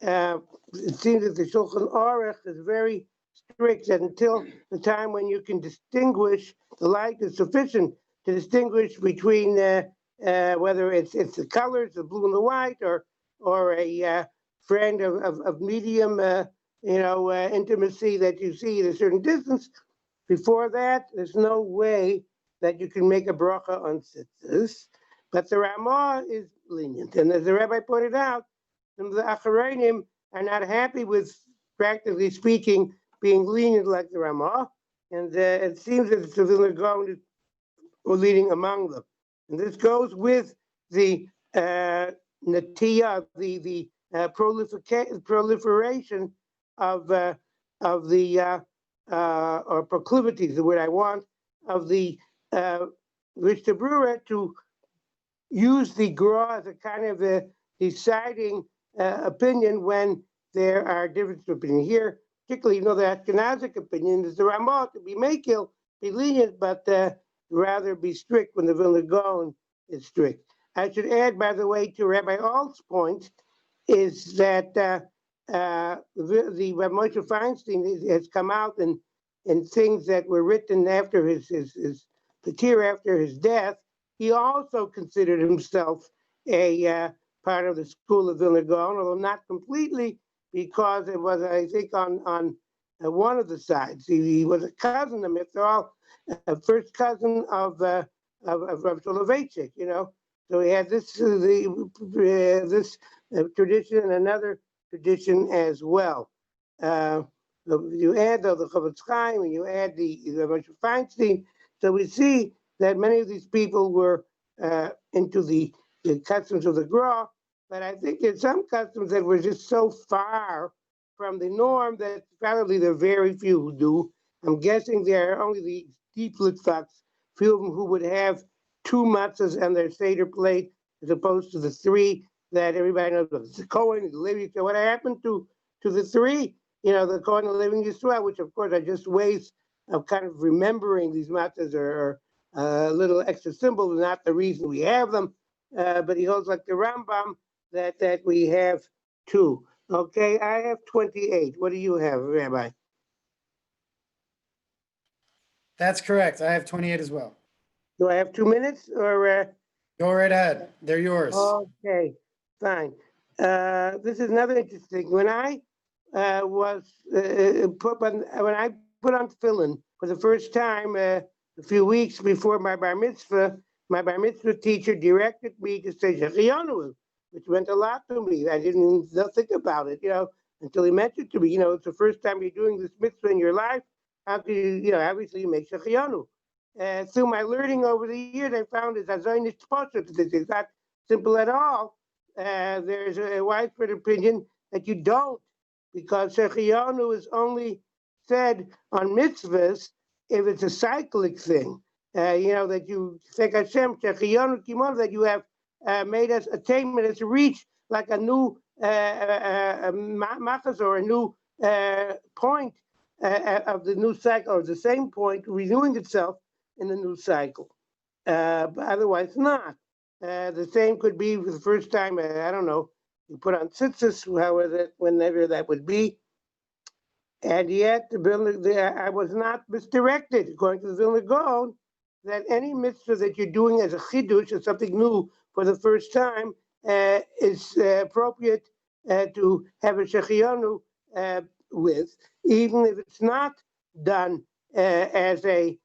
it seems that the Shulchan Aruch is very strict that until the time when you can distinguish, the light is sufficient to distinguish between whether it's the colors, the blue and the white, or a friend of medium intimacy that you see at a certain distance. Before that, there's no way that you can make a bracha on tzitzis. But the Ramah is lenient, and as the rabbi pointed out, some of the Acharonim are not happy with, practically speaking, being lenient like the Ramah, and it seems that the Vilna Gaon were leading among them. And this goes with the natiyah, the proliferation of the or proclivities, the word I want, of the Rishta Brura to use the Gra as a kind of a deciding opinion when there are differences of opinion. Here, particularly, the Ashkenazic opinion is the Ramah to be makil, be lenient, but rather be strict when the Vilna Gaon is strict. I should add, by the way, to Rabbi Alt's point, is that the Rabbi Moshe Feinstein has come out in things that were written after his patir, after his death. He also considered himself a part of the school of Vilna Gaon, although not completely, because it was, I think, on one of the sides. He was a cousin, after all, a first cousin of Rabbi Soloveitchik, So he had this tradition and another tradition as well. So you add the Chavetz Chaim, and you add the Moshe Feinstein. So we see that many of these people were into the customs of the Gra, but I think there's some customs that were just so far from the norm that probably there are very few who do. I'm guessing there are only the deep Litvaks, few of them who would have two matzahs on their Seder plate, as opposed to the three that everybody knows about. The Kohen, the Levi. So what happened to the three? The Kohen, the Levi, Yisrael, which of course are just ways of kind of remembering these matzahs are a little extra symbol, not the reason we have them. But he holds like the Rambam that we have two. Okay, I have 28. What do you have, Rabbi? That's correct. I have 28 as well. Do I have 2 minutes or? Go right ahead. They're yours. Okay, fine. This is another interesting. When I was put on, when I put on tefillin for the first time a few weeks before my bar mitzvah teacher directed me to say Shechiyanu, which meant a lot to me. I didn't even think about it, until he mentioned to me, it's the first time you're doing this mitzvah in your life. How do you, obviously you make Shechiyanu. Through my learning over the years, I found it's it's not simple at all. There's a widespread opinion that you don't, because Shechiyanu is only said on mitzvahs if it's a cyclic thing. That you thank Hashem, Shechiyanu Kimon, that you have made us attainment, it's reach like a new machas or a new point of the new cycle, or the same point renewing itself in the new cycle. But otherwise not. The same could be for the first time, I don't know, you put on tzitzis, whenever that would be. And yet, I was not misdirected, according to the Vilna Gaon, that any mitzvah that you're doing as a chidush, or something new for the first time, is appropriate to have a shechiyanu with, even if it's not done as a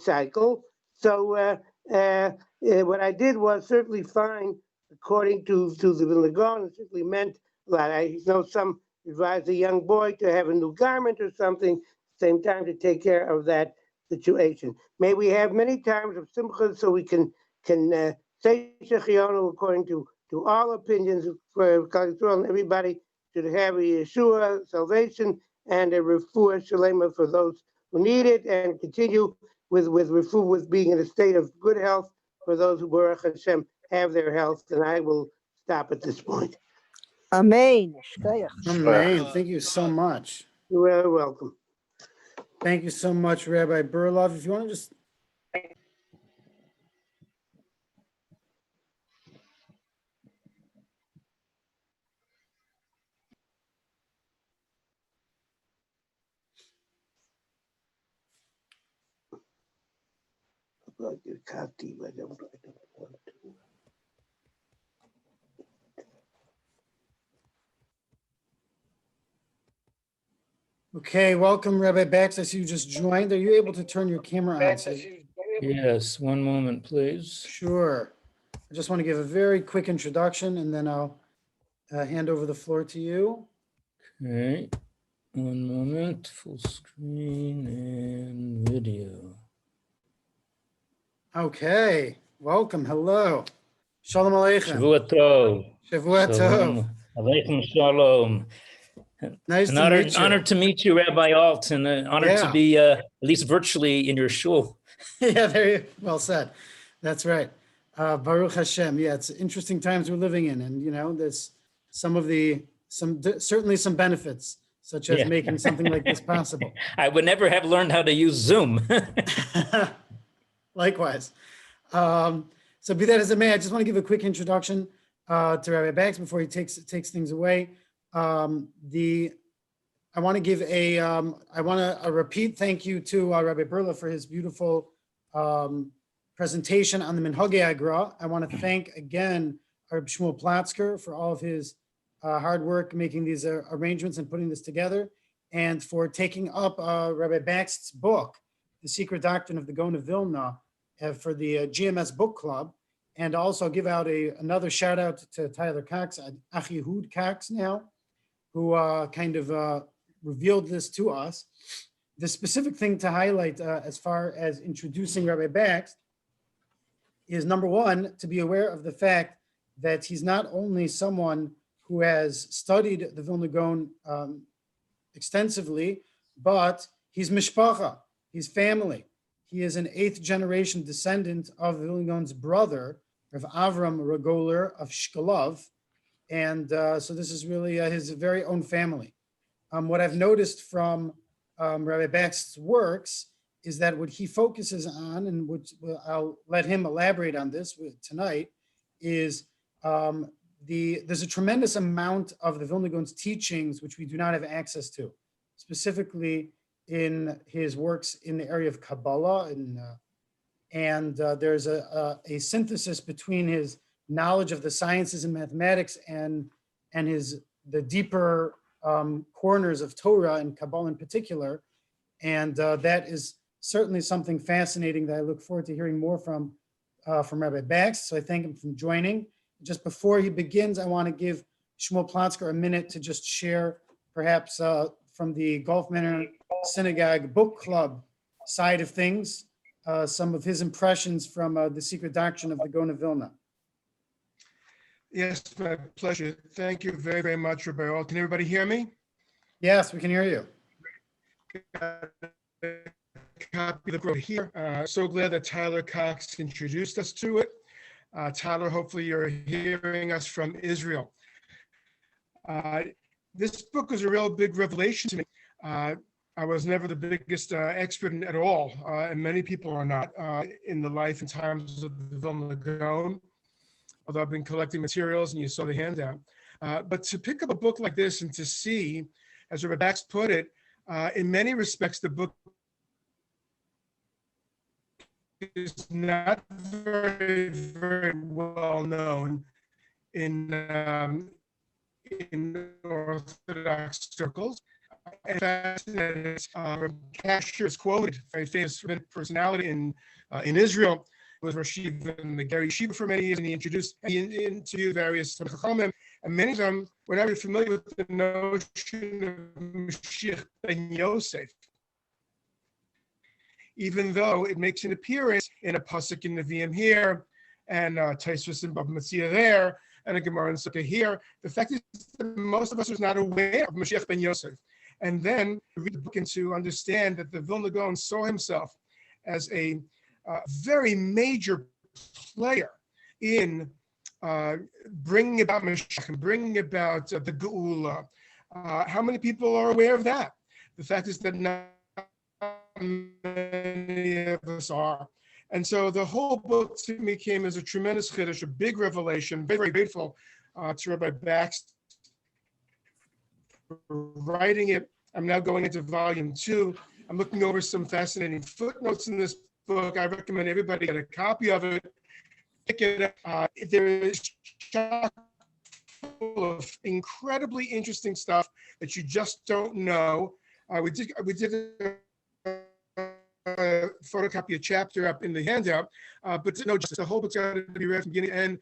cycle. So what I did was certainly fine, according to the Vilna Gaon. It simply meant that I know some advise a young boy to have a new garment or something, same time to take care of that situation. May we have many times of simcha, so we can say shechiyanu according to all opinions for everybody should have a Yeshua, salvation, and a refuah shalema for those who need it, and continue with refuah, with being in a state of good health for those who, Baruch Hashem, have their health. And I will stop at this point. Amen. Amen. Thank you so much. You're very welcome. Thank you so much, Rabbi Burlov. If you want to just. Okay, welcome, Rabbi Bakst. I see you just joined. Are you able to turn your camera on? Yes, one moment, please. Sure. I just want to give a very quick introduction, and then I'll hand over the floor to you. Okay, one moment, full screen and video. Okay, welcome. Hello. Shalom Aleichem. Shavua Tov. Shavua Tov. Shalom Aleichem Shalom. Nice An to honor, meet you. honor to meet you, Rabbi Alt, and an honor Yeah. to be at least virtually in your shul. Yeah, very well said. That's right. Baruch Hashem. Yeah, it's interesting times we're living in, and there's certainly some benefits, such as making something like this possible. I would never have learned how to use Zoom. Likewise. So be that as it may, I just want to give a quick introduction to Rabbi Bakst before he takes things away. I want to give a repeat thank you to Rabbi Burla for his beautiful presentation on the Minhagei Agra. I want to thank again Rabbi Shmuel Platzker for all of his hard work making these arrangements and putting this together, and for taking up Rabbi Bakst's book, The Secret Doctrine of the Gaon of Vilna, for the GMS Book Club. And also give out another shout out to Tyler Cox, Achihud Cox now, who kind of revealed this to us. The specific thing to highlight as far as introducing Rabbi Bakst is, number one, to be aware of the fact that he's not only someone who has studied the Vilna Gaon extensively, but he's mishpacha, he's family. He is an 8th generation descendant of Vilna Gaon's brother, Rav Avram Regoler of Shkolov. And so this is really his very own family. What I've noticed from Rabbi Bakst's works is that what he focuses on, and which I'll let him elaborate on this tonight, is there's a tremendous amount of the Vilna Gaon's teachings which we do not have access to, specifically in his works in the area of Kabbalah, and there's a synthesis between his knowledge of the sciences and mathematics and the deeper corners of Torah and Kabbalah in particular. And that is certainly something fascinating that I look forward to hearing more from Rabbi Bakst. So I thank him for joining. Just before he begins, I want to give Shmuel Plotzker a minute to just share perhaps from the Gulf Manor Synagogue book club side of things, some of his impressions from the Secret Doctrine of the Gaon of Vilna. Yes, my pleasure. Thank you very, very much, Rabbi Joel. Can everybody hear me? Yes, we can hear you. Copy the book here. So glad that Tyler Cox introduced us to it. Tyler, hopefully you're hearing us from Israel. This book was a real big revelation to me. I was never the biggest expert in at all, and many people are not, in the life and times of the Vilna Gaon, although I've been collecting materials and you saw the handout. But to pick up a book like this and to see, as Rabbi Bakst put it, in many respects, the book is not very, very well known in Orthodox circles. In fact, Kasher is quoted, very famous personality in Israel, was Rosh Yeshiva in the Gary Yeshiva for many years, and he interviewed various Chachamim, and many of them were not really familiar with the notion of Mashiach ben Yosef, even though it makes an appearance in a pasuk in Nevi'im here, and Tosfos and Bava Metzia there, and a Gemara in Sukkah here. The fact is that most of us are not aware of Mashiach ben Yosef. And then read the book and to understand that the Vilna Gaon saw himself as a very major player in bringing about Mashiach and bringing about the Geula. How many people are aware of that? The fact is that not many of us are. And so the whole book to me came as a tremendous chiddush, a big revelation. Very, very grateful to Rabbi Bakst for writing it. I'm now going into volume 2. I'm looking over some fascinating footnotes in this book. I recommend everybody get a copy of it. Pick it up. There is chock full of incredibly interesting stuff that you just don't know. We did photocopy a chapter up in the handout, but no, just the whole book's got to be read from beginning to end.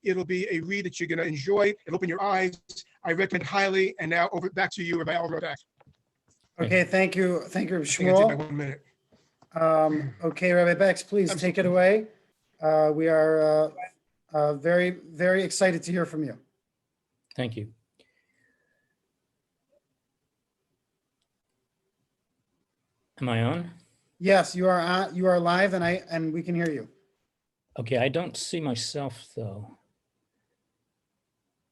It'll be a read that you're going to enjoy. It'll open your eyes. I recommend highly. And now over back to you, Rabbi Joel. Okay, thank you, I think I did Shmuel. my 1 minute. Okay, Rabbi Bakst, please take it away. We are very, very excited to hear from you. Thank you. Am I on? Yes, you are on. You are live, and we can hear you. Okay, I don't see myself though.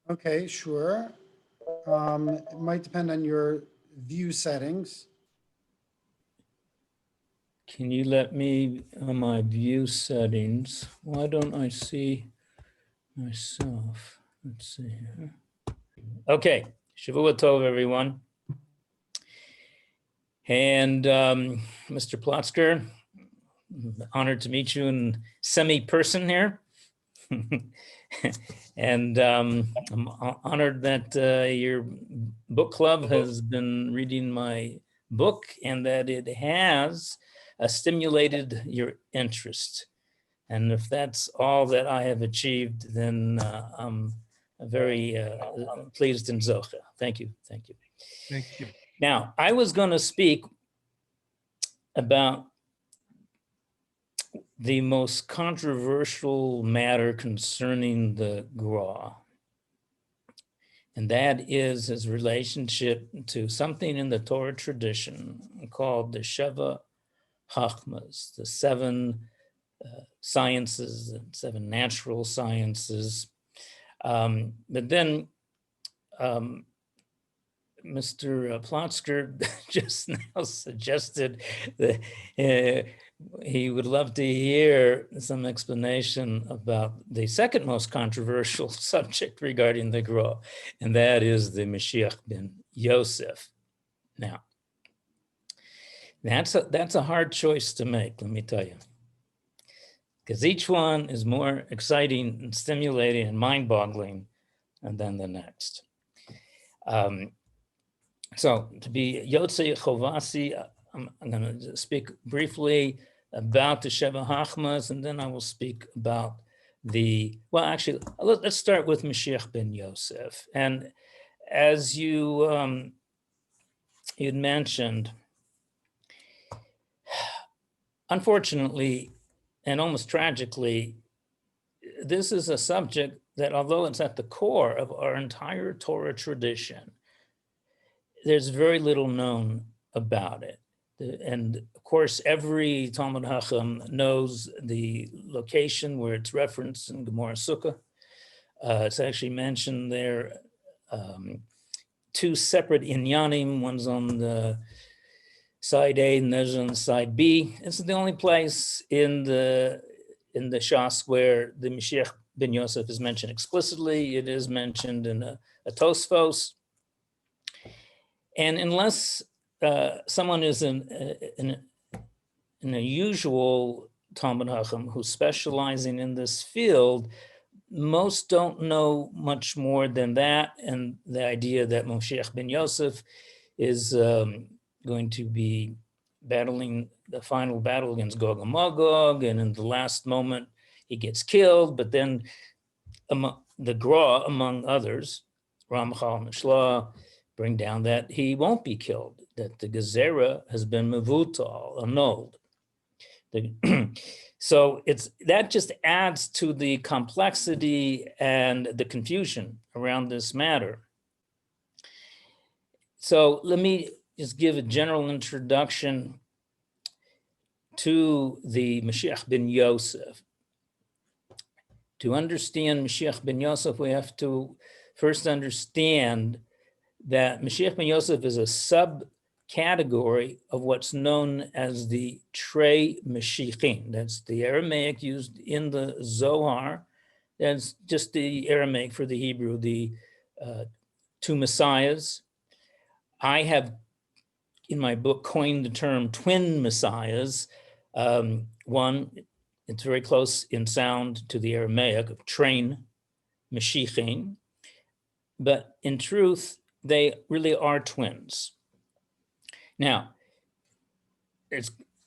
Okay, sure. It might depend on your view settings. Can you let me on my view settings? Why don't I see myself? Let's see here. Okay, Shavua Tov, everyone. And Mr. Plotzker, honored to meet you in semi-person here. And I'm honored that your book club has been reading my book and that it has stimulated your interest. And if that's all that I have achieved, then I'm very pleased and zocha. Thank you, thank you. Thank you. Now, I was going to speak about the most controversial matter concerning the Gra, and that is his relationship to something in the Torah tradition called the Sheva Chachmas, the 7 sciences, the 7 natural sciences. But then Mr. Plotzker just now suggested that he would love to hear some explanation about the second most controversial subject regarding the Gra, and that is the Mashiach ben Yosef. Now, that's a hard choice to make, let me tell you, because each one is more exciting and stimulating and mind-boggling than the next. So to be Yotzei Chovasi, I'm going to speak briefly about the Sheva Hachmas, and then I will speak about well, actually, let's start with Mashiach ben Yosef. And as you'd mentioned, unfortunately, and almost tragically, this is a subject that, although it's at the core of our entire Torah tradition, there's very little known about it. And of course, every Talmud Chacham knows the location where it's referenced in Gemara Sukkah. It's actually mentioned there, two separate inyanim, one's on the side A and there's on the side B. It's the only place in the Shas where the Mashiach ben Yosef is mentioned explicitly. It is mentioned in a Tosfos. And unless someone is in a usual Talmud Chacham who's specializing in this field, most don't know much more than that, and the idea that Moshiach ben Yosef is going to be battling the final battle against Gog and Magog, and in the last moment he gets killed, but then the Gra, among others, Ramchal and Shla, bring down that he won't be killed, that the Gezerah has been mevutal, annulled. So that just adds to the complexity and the confusion around this matter. So let me just give a general introduction to the Mashiach ben Yosef. To understand Mashiach ben Yosef, we have to first understand that Mashiach ben Yosef is a subcategory of what's known as the Trei Mashiachim. That's the Aramaic used in the Zohar. That's just the Aramaic for the Hebrew, the two messiahs. I have, in my book, coined the term twin messiahs. One, it's very close in sound to the Aramaic of train, Mashiachim, but in truth, they really are twins. Now,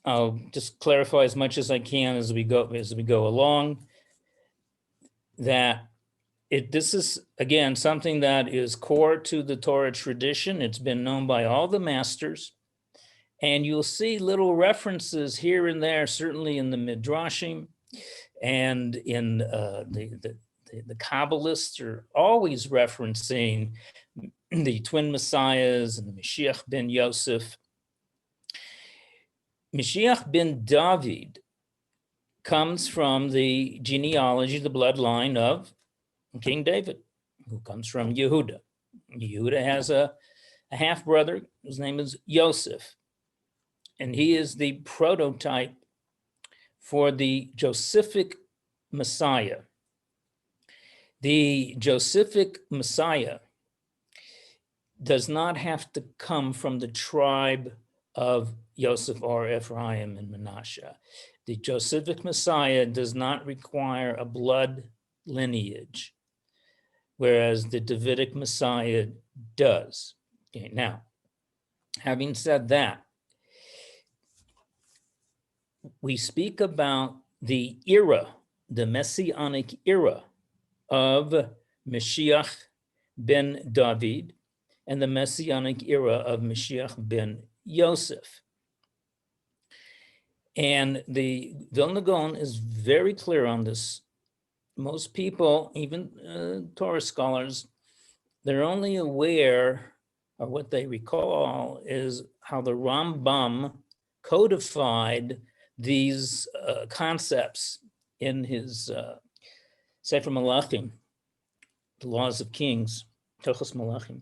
I'll just clarify as much as I can as we go along, that this is, again, something that is core to the Torah tradition. It's been known by all the masters, and you'll see little references here and there, certainly in the Midrashim and in the Kabbalists are always referencing the twin messiahs and the Mashiach ben Yosef. Mashiach ben David comes from the genealogy, the bloodline of King David, who comes from Yehuda. Yehuda has a half-brother whose name is Yosef, and he is the prototype for the Josephic Messiah. The Josephic Messiah does not have to come from the tribe of Yosef or Ephraim and Manasseh. The Josephic Messiah does not require a blood lineage, whereas the Davidic Messiah does. Okay, now, having said that, we speak about the era, the Messianic era of Mashiach ben David and the Messianic era of Mashiach ben Yosef. And the Vilna Gaon is very clear on this. Most people, even Torah scholars, they're only aware, or what they recall, is how the Rambam codified these concepts in his Sefer Malachim, the Laws of Kings, Tochos Malachim.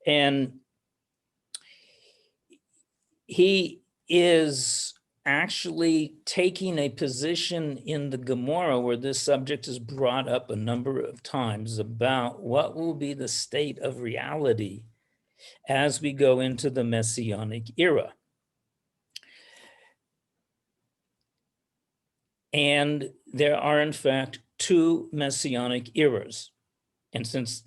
And he is actually taking a position in the Gemara where this subject is brought up a number of times about what will be the state of reality as we go into the Messianic era. And there are, in fact, two Messianic eras. And since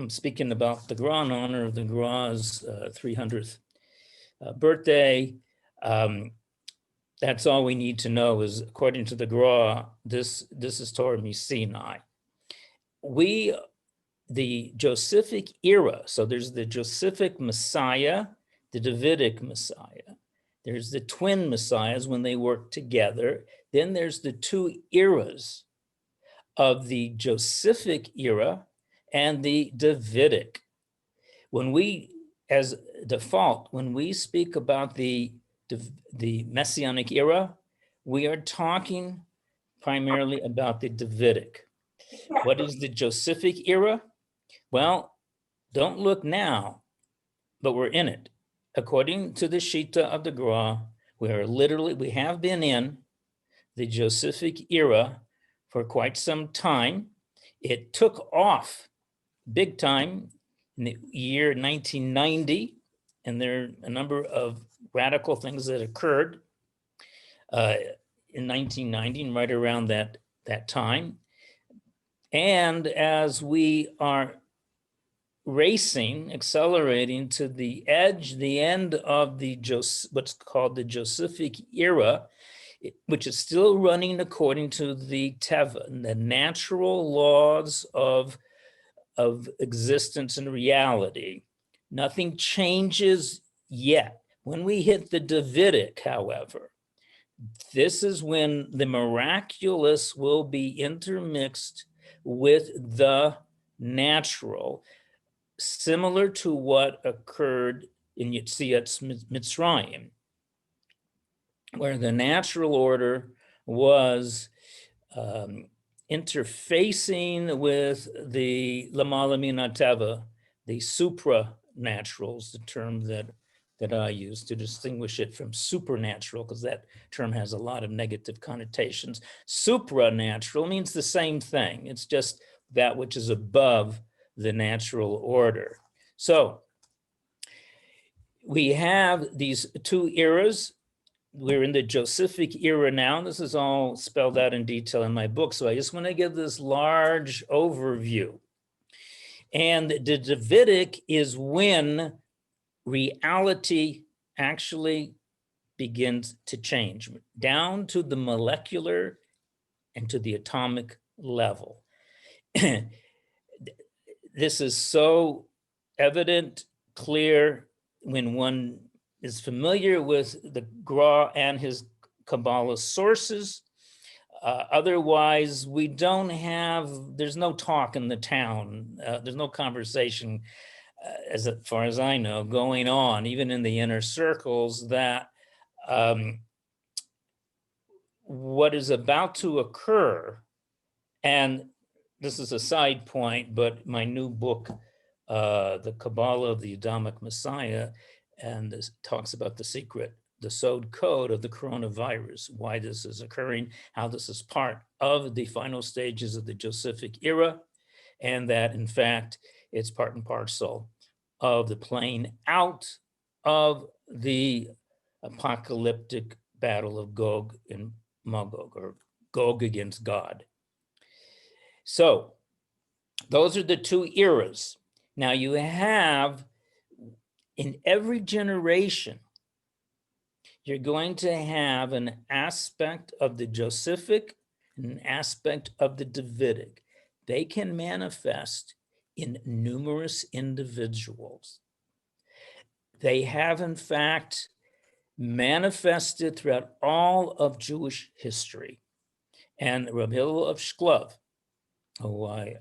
I'm speaking about the Gra in honor of the Gra's 300th birthday. That's all we need to know is, according to the Gra, this is Torah Sinai. The Josephic era, so there's the Josephic Messiah, the Davidic Messiah. There's the twin Messiahs when they work together. Then there's the two eras of the Josephic era and the Davidic. When we, as default, when we speak about the Messianic era, we are talking primarily about the Davidic. What is the Josephic era? Well, don't look now, but we're in it. According to the Shita of the Gra, we have been in the Josephic era for quite some time. It took off big time in the year 1990, and there are a number of radical things that occurred in 1990 and right around that time. And as we are accelerating to the edge, the end of what's called the Josephic era, which is still running according to the Teva, the natural laws of existence and reality. Nothing changes yet. When we hit the Davidic, however, this is when the miraculous will be intermixed with the natural, similar to what occurred in Yetziat Mitzrayim, where the natural order was interfacing with the Lamala Min HaTeva, the supranaturals, the term that I use to distinguish it from supernatural, because that term has a lot of negative connotations. Supranatural means the same thing. It's just that which is above the natural order. So we have these two eras. We're in the Josephic era now. This is all spelled out in detail in my book. So I just want to give this large overview. And the Davidic is when reality actually begins to change down to the molecular and to the atomic level. This is so evident, clear, when one is familiar with the Gra and his Kabbalah sources. Otherwise, there's no talk in the town. There's no conversation, as far as I know, going on, even in the inner circles, that what is about to occur, and this is a side point, but my new book, The Kabbalah of the Adamic Messiah, and this talks about the Sod code of the coronavirus, why this is occurring, how this is part of the final stages of the Josephic era, and that in fact, it's part and parcel of the playing out of the apocalyptic battle of Gog and Magog, or Gog against God. So those are the two eras. Now you have, in every generation, you're going to have an aspect of the Josephic and an aspect of the Davidic. They can manifest in numerous individuals. They have, in fact, manifested throughout all of Jewish history. And Rabbi Hillel of Shklov, who I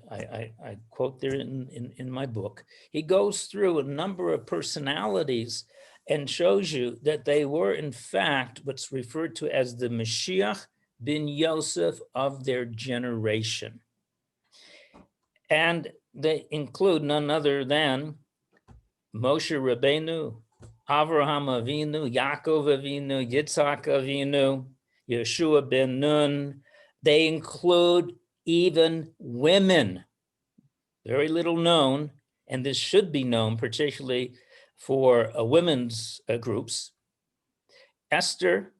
quote there in my book, he goes through a number of personalities and shows you that they were, in fact, what's referred to as the Mashiach ben Yosef of their generation. And they include none other than Moshe Rabbeinu, Avraham Avinu, Yaakov Avinu, Yitzhak Avinu, Yeshua ben Nun. They include even women, very little known, and this should be known, particularly for women's groups. Esther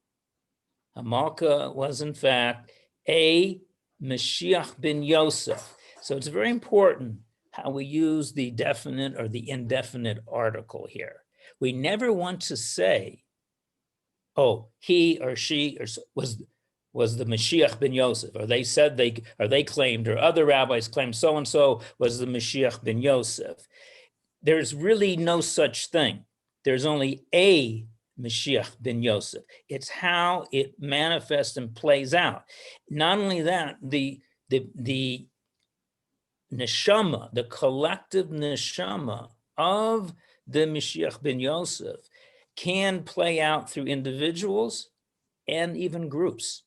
Malka was, in fact, a Mashiach ben Yosef. So it's very important how we use the definite or the indefinite article here. We never want to say, oh, he or she was the Mashiach ben Yosef, or they said they claimed, or other rabbis claimed so-and-so was the Mashiach ben Yosef. There's really no such thing. There's only a Mashiach ben Yosef. It's how it manifests and plays out. Not only that, the neshama, the collective neshama of the Mashiach ben Yosef can play out through individuals and even groups.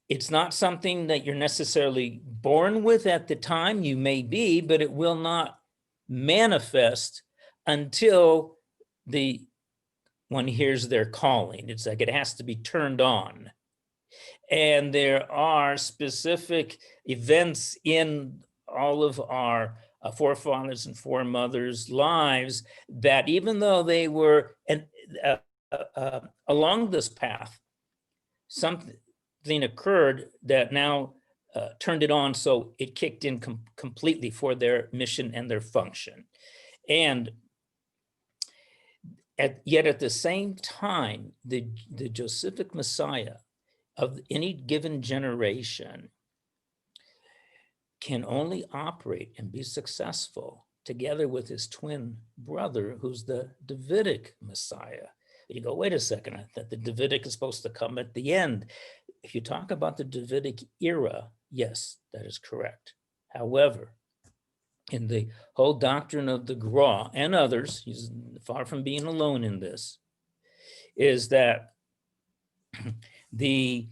It's not something that you're necessarily born with at the time. You may be, but it will not manifest until one hears their calling. It's like it has to be turned on. And there are specific events in all of our forefathers and foremothers' lives that, even though they were along this path, something occurred that now turned it on, so it kicked in completely for their mission and their function. And yet at the same time, the Josephic Messiah of any given generation can only operate and be successful together with his twin brother, who's the Davidic Messiah. You go, wait a second, I thought the Davidic is supposed to come at the end. If you talk about the Davidic era, yes, that is correct. However, in the whole doctrine of the Gra and others, he's far from being alone in this, is that the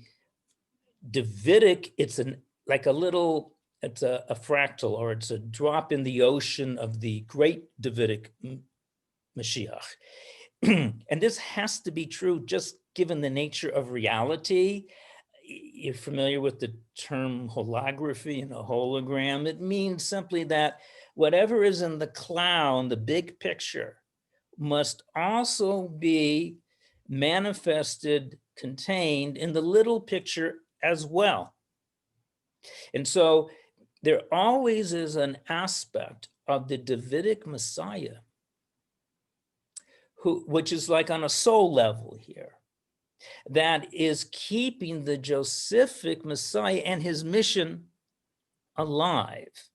Davidic, it's like a little, it's a fractal, or it's a drop in the ocean of the great Davidic Mashiach. And this has to be true just given the nature of reality. You're familiar with the term holography and a hologram. It means simply that whatever is in the cloud, the big picture, must also be manifested, contained in the little picture as well. And so there always is an aspect of the Davidic Messiah which is like on a soul level here, that is keeping the Josephic Messiah and his mission alive.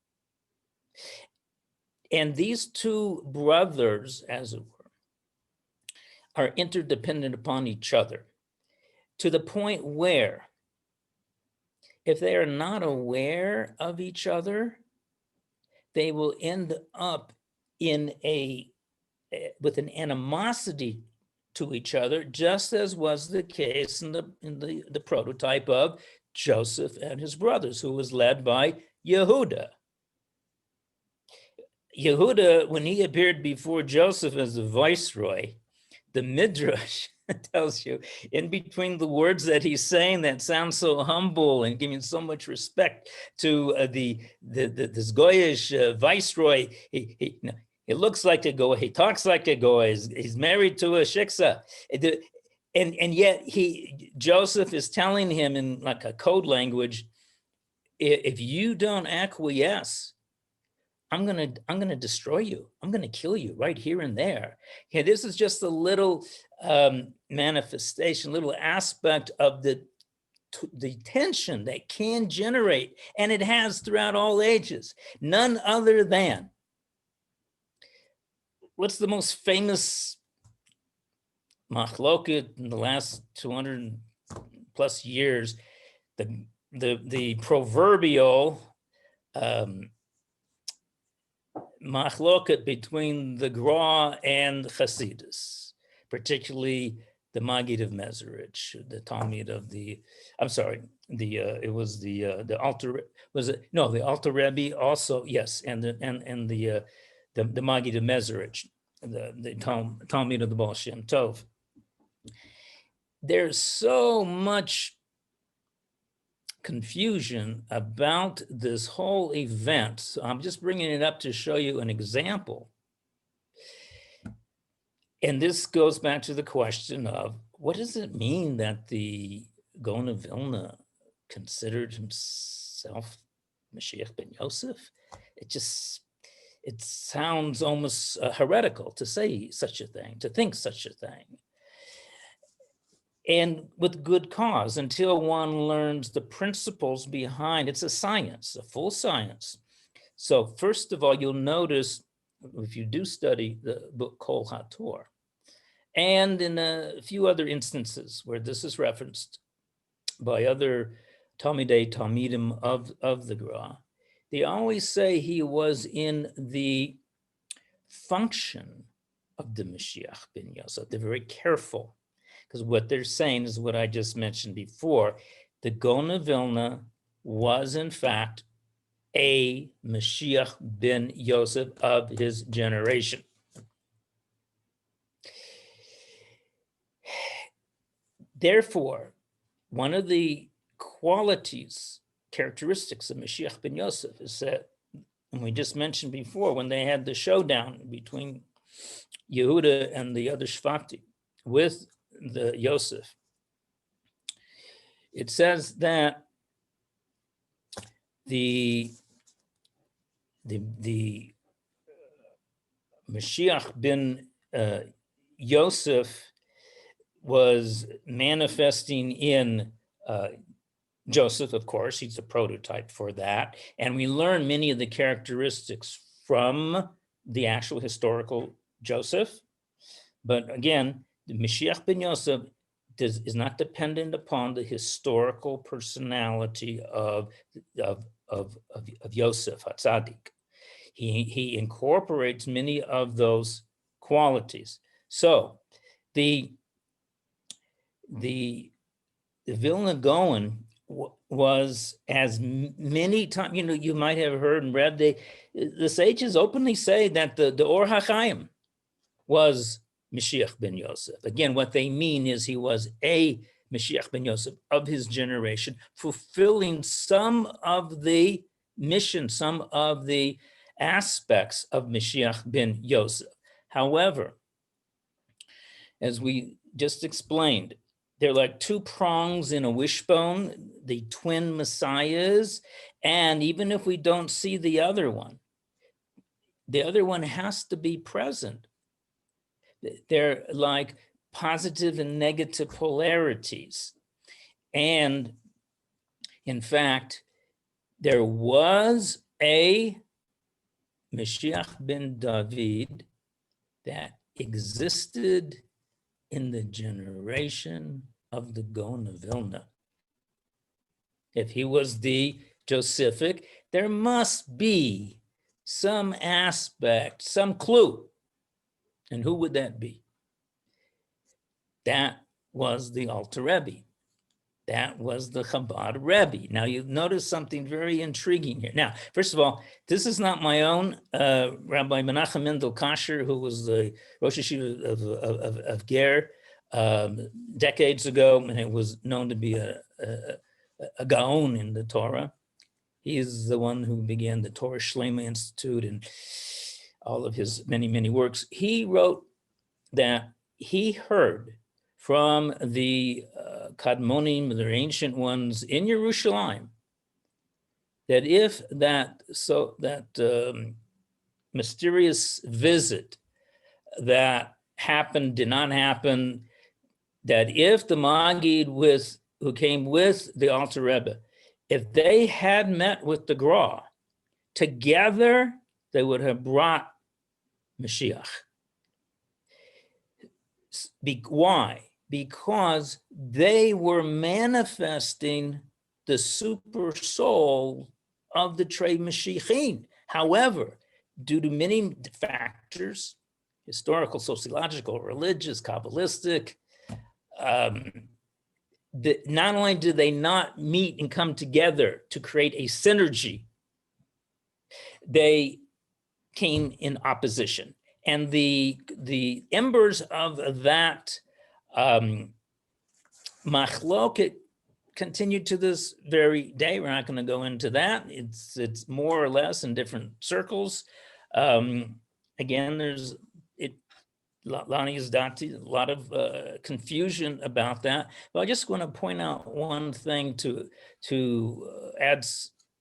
And these two brothers, as it were, are interdependent upon each other to the point where if they are not aware of each other, they will end up with an animosity to each other, just as was the case in the prototype of Joseph and his brothers, who was led by Yehuda. Yehuda, when he appeared before Joseph as the viceroy, the Midrash tells you, in between the words that he's saying that sound so humble and giving so much respect to this Goyish viceroy, he looks like a goy, he talks like a goy, he's married to a shiksa. And yet Joseph is telling him in like a code language, if you don't acquiesce, I'm gonna destroy you. I'm gonna kill you right here and there. Okay, this is just a little manifestation, little aspect of the tension that can generate, and it has throughout all ages. None other than, what's the most famous machloket in the last 200 plus years? The proverbial machloket between the Gra and Hasidus, particularly the Maggid of Mezerich, the Talmud of the Alter Rebbe also, yes, and the Maggid of Mezerich, the Talmud of the Baal Shem Tov. There's so much confusion about this whole event. So I'm just bringing it up to show you an example. And this goes back to the question of, what does it mean that the Gaon of Vilna considered himself Mashiach ben Yosef. It sounds almost heretical to say such a thing, to think such a thing. And with good cause, until one learns the principles behind, it's a science, a full science. So first of all, you'll notice, if you do study the book Kol HaTorah, and in a few other instances where this is referenced by other Talmidim of the Gra, they always say he was in the function of the Mashiach ben Yosef. They're very careful, because what they're saying is what I just mentioned before. The Gaon of Vilna was in fact a Mashiach ben Yosef of his generation. Therefore, one of the qualities, characteristics of Mashiach ben Yosef is that, and we just mentioned before, when they had the showdown between Yehuda and the other Shvati with the Yosef, it says that the Mashiach ben Yosef was manifesting in Joseph, of course, he's a prototype for that. And we learn many of the characteristics from the actual historical Joseph. But again, the Mashiach ben Yosef is not dependent upon the historical personality of Yosef HaTzadik. He incorporates many of those qualities. So the Vilna Gaon was, as many times, you might have heard and read, the sages openly say that the Or HaChaim was Mashiach ben Yosef. Again, what they mean is he was a Mashiach ben Yosef of his generation, fulfilling some of the mission, some of the aspects of Mashiach ben Yosef. However, as we just explained, they're like two prongs in a wishbone, the twin messiahs. And even if we don't see the other one has to be present. They're like positive and negative polarities. And in fact, there was a Mashiach ben David that existed in the generation of the Gaon of Vilna. If he was the Josephic, there must be some aspect, some clue. And who would that be? That was the Alter Rebbe. That was the Chabad Rebbe. Now you notice something very intriguing here. Now, first of all, this is not my own. Rabbi Menachem Mendel Kasher, who was the Rosh Hashiva of Ger decades ago, and it was known to be a Gaon in the Torah. He is the one who began the Torah Shlema Institute and all of his many, many works. He wrote that he heard from the Kadmonim, the ancient ones in Yerushalayim, that if that mysterious visit that happened did not happen, that if the Maggid who came with the Alter Rebbe, if they had met with the Gra, together they would have brought Mashiach. Why? Because they were manifesting the super soul of the Trei Mashiachin. However, due to many factors, historical, sociological, religious, Kabbalistic, not only did they not meet and come together to create a synergy, they came in opposition. And the embers of that machloket continued to this very day. We're not going to go into that. It's more or less in different circles. Again, there's Lani Izdati, a lot of confusion about that. But I just want to point out one thing to add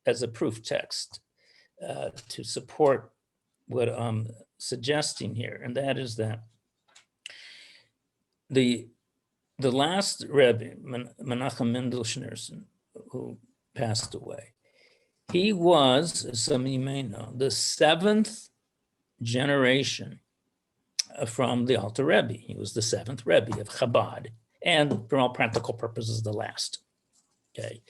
as a proof text to support what I'm suggesting here, and that is that the last Rebbe, Menachem Mendel Schneerson, who passed away, he was, as some of you may know, the 7th generation from the Alter Rebbe. He was the 7th Rebbe of Chabad, and for all practical purposes, the last. Okay.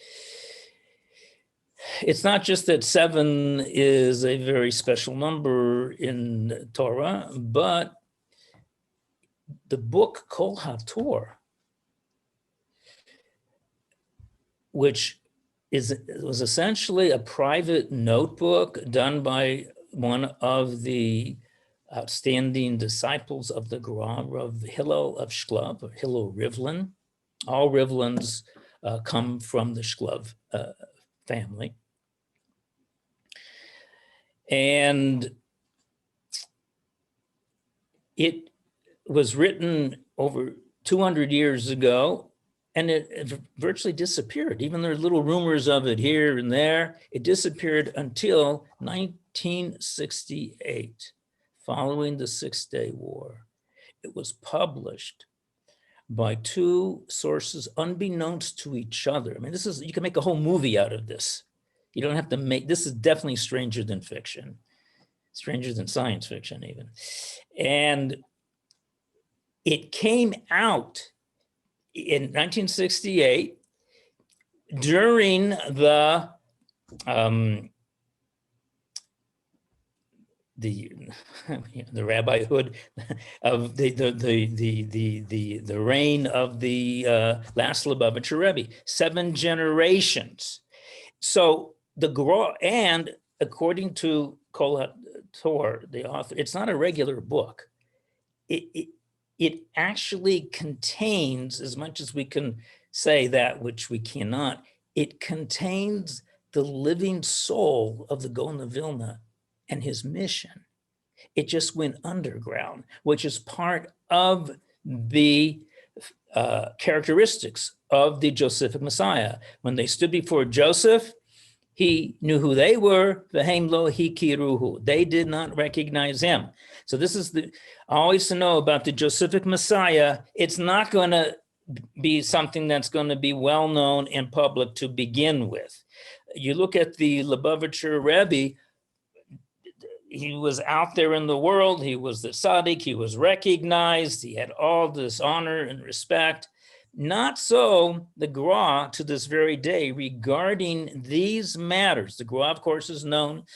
It's not just that 7 is a very special number in Torah, but the book Kol HaTorah, which was essentially a private notebook done by one of the outstanding disciples of the Gra, Rav Hillel of Shklov, or Hillel Rivlin. All Rivlins come from the Shklov family. And it was written over 200 years ago, and it virtually disappeared. Even there are little rumors of it here and there. It disappeared until 1968, following the Six-Day War. It was published by 2 sources unbeknownst to each other. I mean, this is, you can make a whole movie out of this. You don't have to make, this is definitely stranger than fiction, stranger than science fiction even. And it came out in 1968 during the rabbihood of the reign of the last Lubavitcher Rebbe, 7 generations. So the Gra, and according to Kol HaTorah, the author, it's not a regular book. It actually contains, as much as we can say that which we cannot, it contains the living soul of the Gaon of Vilna and his mission. It just went underground, which is part of the characteristics of the Josephic Messiah. When they stood before Joseph, he knew who they were, v'hem lo hikiruhu. They did not recognize him. So this is always to know about the Josephic Messiah. It's not going to be something that's going to be well known in public to begin with. You look at the Lubavitcher Rebbe, he was out there in the world. He was the tzaddik. He was recognized. He had all this honor and respect. Not so the Gra to this very day regarding these matters. The Gra, of course, is known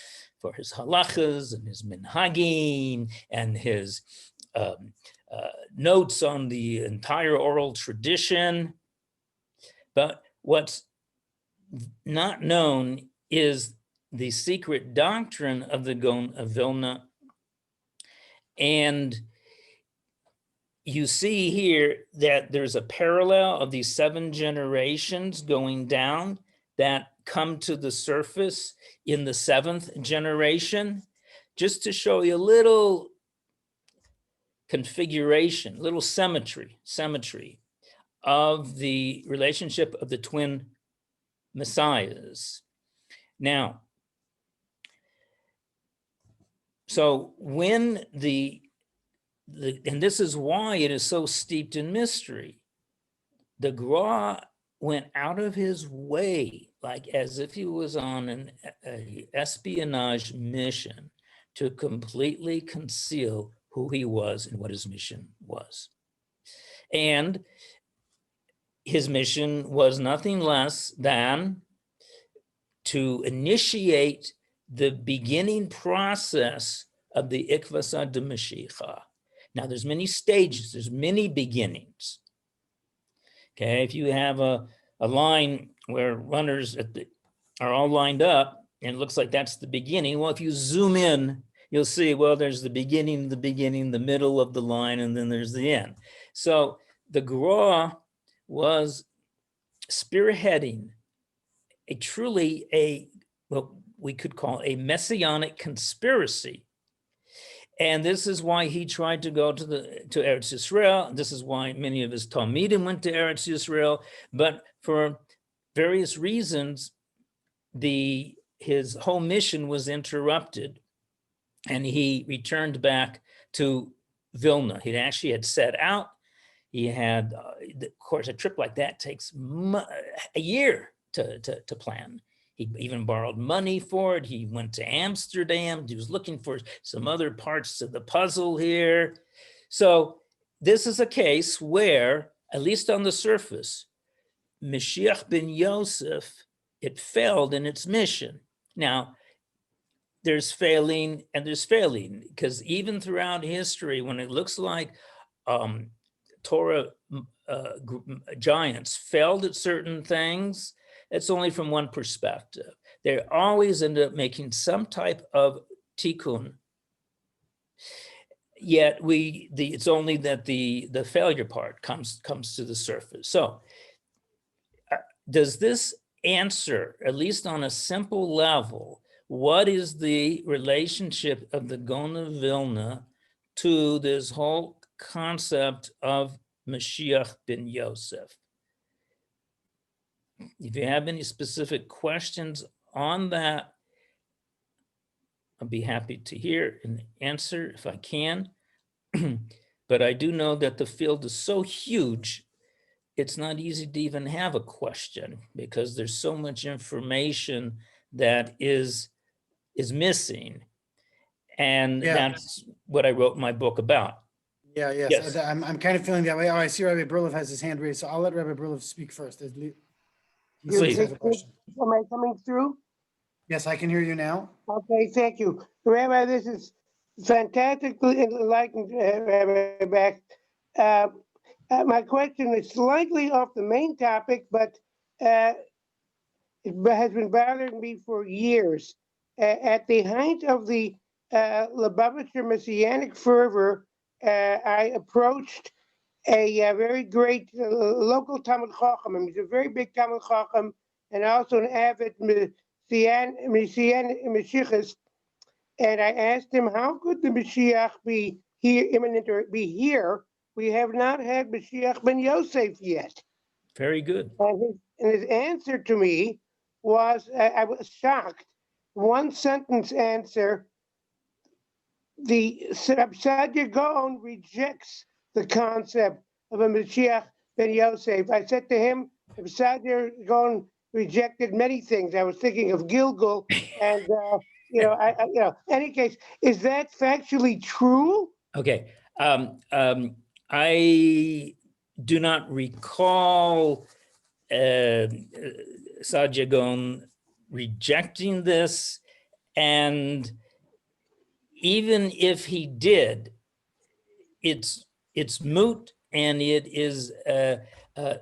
for his halachas and his minhagim and his notes on the entire oral tradition. But what's not known is the secret doctrine of the Gaon of Vilna. And you see here that there's a parallel of these 7 generations going down that come to the surface in the 7th generation, just to show you a little configuration, little symmetry of the relationship of the twin messiahs. Now, so when and this is why it is so steeped in mystery, the Gra went out of his way, like as if he was on an espionage mission, to completely conceal who he was and what his mission was. And his mission was nothing less than to initiate the beginning process of the Ikvasa de Mashiach. Now, there's many stages, there's many beginnings. Okay, if you have a line where runners are all lined up and it looks like that's the beginning, well, if you zoom in, you'll see, well, there's the beginning, the middle of the line, and then there's the end. So the Gra was spearheading what we could call a messianic conspiracy. And this is why he tried to go to Eretz Yisrael. This is why many of his Talmidim went to Eretz Yisrael. But for various reasons, the his whole mission was interrupted, and he returned back to Vilna. He actually had set out. He had, of course, a trip like that takes a year to plan. He even borrowed money for it. He went to Amsterdam. He was looking for some other parts to the puzzle here. So this is a case where, at least on the surface, Mashiach ben Yosef, it failed in its mission. Now, there's failing and there's failing, because even throughout history, when it looks like Torah giants failed at certain things, it's only from one perspective. They always end up making some type of tikkun. Yet it's only that the failure part comes to the surface. So does this answer, at least on a simple level, what is the relationship of the Gaon of Vilna to this whole concept of Mashiach ben Yosef? If you have any specific questions on that, I'll be happy to hear and answer if I can. But I do know that the field is so huge, it's not easy to even have a question, because there's so much information that is missing. And Yeah. that's what I wrote my book about. Yeah, yes. Yes. I'm kind of feeling that way. Oh, I see Rabbi Berlev has his hand raised, so I'll let Rabbi Berlev speak first. He Please. has a question. Am I coming through? Yes, I can hear you now. Okay, thank you. Rabbi, this is fantastically enlightened, Rabbi Bakst. My question is slightly off the main topic, but it has been bothering me for years. At the height of the Lubavitcher Messianic fervor, I approached a very great local Talmud Chacham. He's a very big Talmud Chacham and also an avid Mashiachist. And I asked him, how could the Mashiach be here, imminent or be here? We have not had Mashiach ben Yosef yet. Very good. And his answer to me was, I was shocked. One sentence answer: the Secret Gaon rejects the concept of a Mashiach ben Yosef. I said to him, if Secret Gaon rejected many things, I was thinking of Gilgal, and any case, is that factually true? Okay. I do not recall Saadia Gaon rejecting this, and even if he did, it's moot, and it is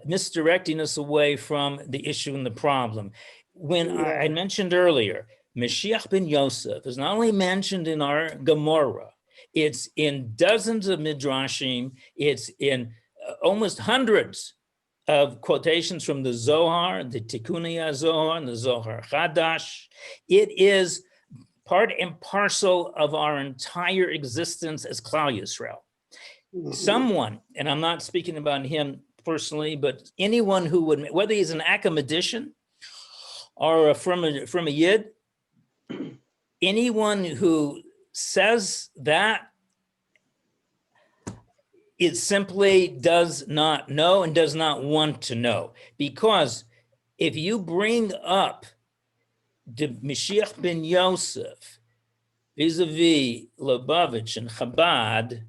misdirecting us away from the issue and the problem. When I mentioned earlier, Mashiach ben Yosef is not only mentioned in our Gemara, it's in dozens of Midrashim, it's in almost hundreds of quotations from the Zohar, the Tikkunei Zohar, and the Zohar Chadash. It is part and parcel of our entire existence as Klal Yisrael. Someone, and I'm not speaking about him personally, but anyone who would, whether he's an academician or from a Yid, anyone who says that, it simply does not know and does not want to know. Because if you bring up the Mashiach ben Yosef vis-a-vis Lubavitch and Chabad,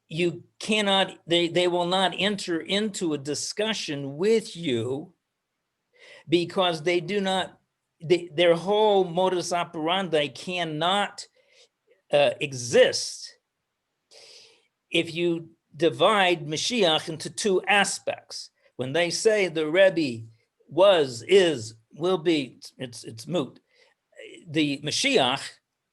you cannot, they will not enter into a discussion with you, because they do not, their whole modus operandi cannot exist if you divide Mashiach into two aspects. When they say the Rebbe was, is, will be, it's moot. The Mashiach,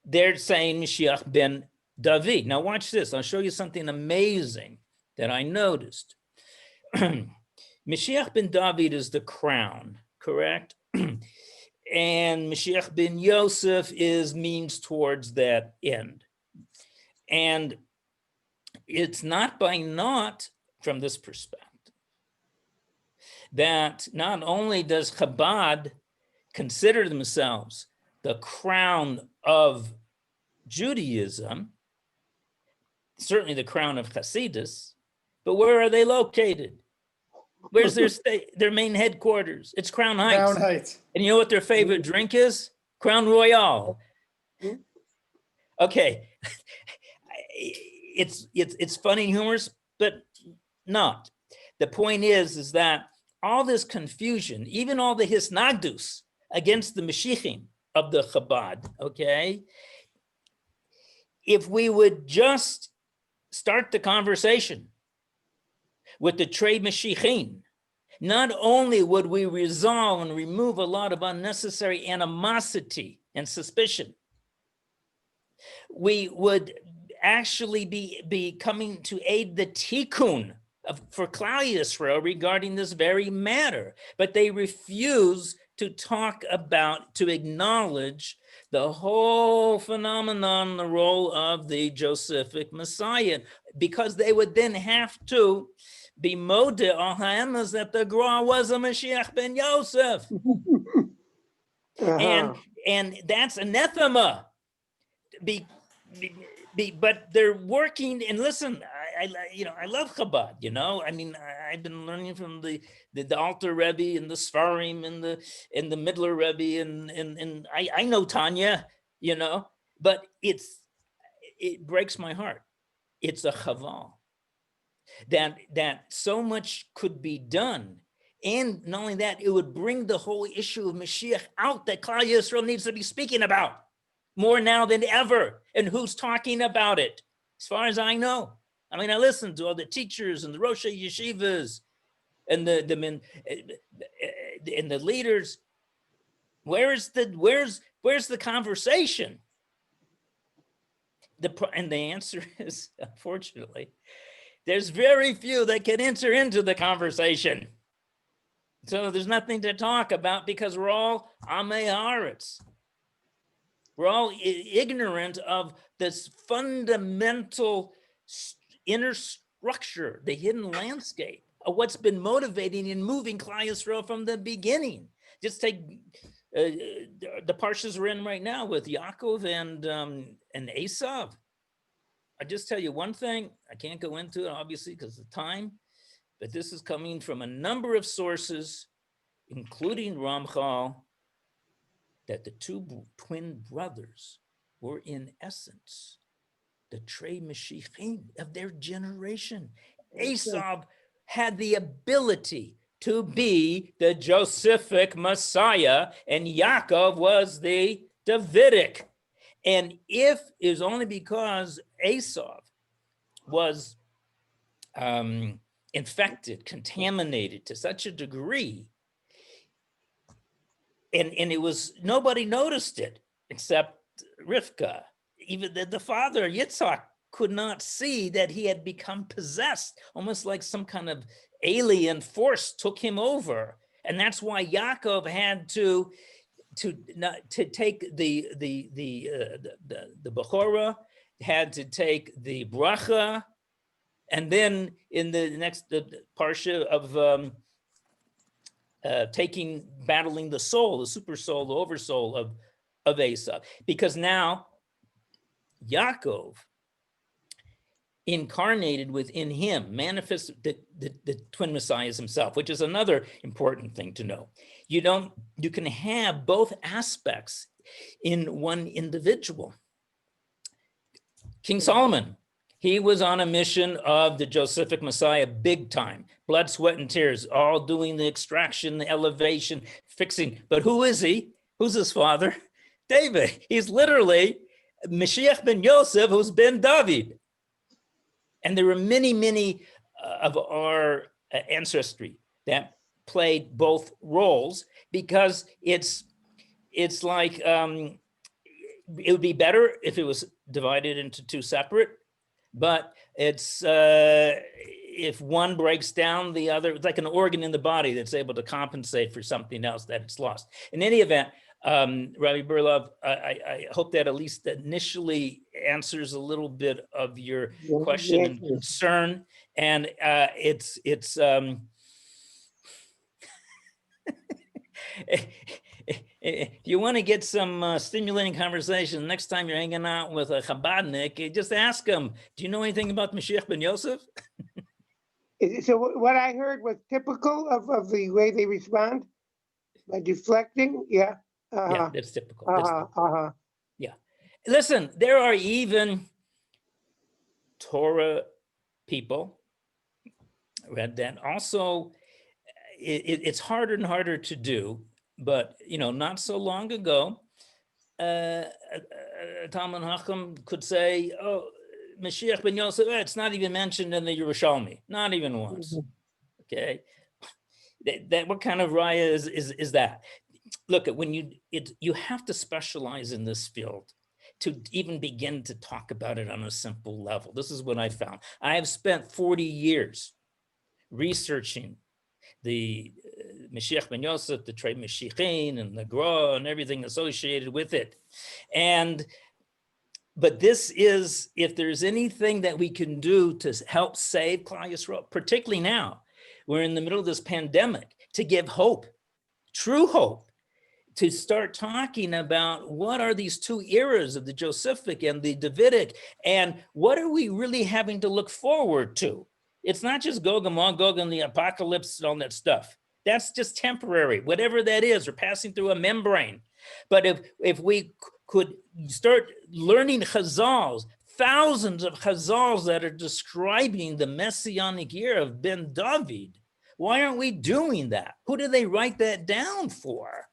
they're saying Mashiach ben David. Now watch this. I'll show you something amazing that I noticed. Mashiach ben David is the crown, correct? And Mashiach ben Yosef is means towards that end. And it's not by naught from this perspective that not only does Chabad consider themselves the crown of Judaism, certainly the crown of Hasidus, but where are they located? Where's their main headquarters? It's Crown Heights. Crown Heights. And you know what their favorite drink is? Crown Royale. Okay. It's funny and humorous, but not. The point is that all this confusion, even all the hisnagdus against the Mashiachim of the Chabad, okay? If we would just start the conversation with the Trei Mashiachim, not only would we resolve and remove a lot of unnecessary animosity and suspicion, we would actually be coming to aid the tikkun for Klal Yisrael regarding this very matter. But they refuse to talk about, to acknowledge the whole phenomenon, the role of the Josephic Messiah, because they would then have to be modeh al ha'emes that the Gra was a Mashiach ben Yosef. And that's anathema. But they're working, and listen, I love Chabad, I mean, I've been learning from the Alter Rebbe and the Sfarim and the Midler Rebbe, and I know Tanya, but it breaks my heart. It's a chaval that so much could be done. And not only that, it would bring the whole issue of Mashiach out that Klal Yisrael needs to be speaking about more now than ever. And who's talking about it? As far as I know. I mean, I listen to all the teachers and the Rosh Yeshivas and the leaders. Where's the conversation? And the answer is, unfortunately, there's very few that can enter into the conversation. So there's nothing to talk about because we're all Amei Haaretz. We're all ignorant of this fundamental inner structure, the hidden landscape of what's been motivating and moving Klal Yisrael from the beginning. Just take the parshas we're in right now with Yaakov and Esav. I just tell you one thing. I can't go into it, obviously, because of time, but this is coming from a number of sources, including Ramchal, that the two twin brothers were in essence the Trei Mashiachim of their generation. Esav had the ability to be the Josephic Messiah, and Yaakov was the Davidic. And if it was only because Esav was infected, contaminated to such a degree, and it was, nobody noticed it except Rivka. Even the father, Yitzhak, could not see that he had become possessed, almost like some kind of alien force took him over. And that's why Yaakov had to take the Bechorah, had to take the bracha, and then in the next parsha of battling the soul, the super soul, the oversoul of Esav, because now Yaakov incarnated within him, manifested the twin messiahs himself, which is another important thing to know. You can have both aspects in one individual. King Solomon, he was on a mission of the Josephic Messiah, big time, blood, sweat, and tears, all doing the extraction, the elevation, fixing. But who is he? Who's his father? David. He's literally Mashiach ben Yosef, who's ben David. And there were many, many of our ancestry that played both roles, because it's like it would be better if it was divided into two separate, but it's if one breaks down, the other, it's like an organ in the body that's able to compensate for something else that it's lost. In any event, Rabbi Berlov, I hope that at least initially answers a little bit of your question and concern. And if you want to get some stimulating conversation, next time you're hanging out with a Chabadnik, just ask them, do you know anything about Mashiach ben Yosef? So what I heard was typical of the way they respond by deflecting. Yeah. Yeah, Uh-huh. that's typical. That's Uh-huh. typical. Uh-huh. Yeah. Listen, there are even Torah people that also, it's harder and harder to do, but not so long ago, Talmud Chacham could say, oh, Mashiach ben Yosef, it's not even mentioned in the Yerushalmi, not even once. Okay, that what kind of raya is that? Look, when you have to specialize in this field to even begin to talk about it on a simple level. This is what I found. I have spent 40 years researching the Mashiach ben Yosef, the Trei Mashiachim, and the Gra, and everything associated with it. But this is, if there's anything that we can do to help save Klal Yisrael, particularly now, we're in the middle of this pandemic, to give hope, true hope, to start talking about what are these two eras of the Josephic and the Davidic, and what are we really having to look forward to? It's not just Gog and Magog and the apocalypse and all that stuff. That's just temporary, whatever that is, or passing through a membrane. But if we could start learning Chazals, thousands of Chazals that are describing the Messianic era of Ben David, why aren't we doing that? Who do they write that down for?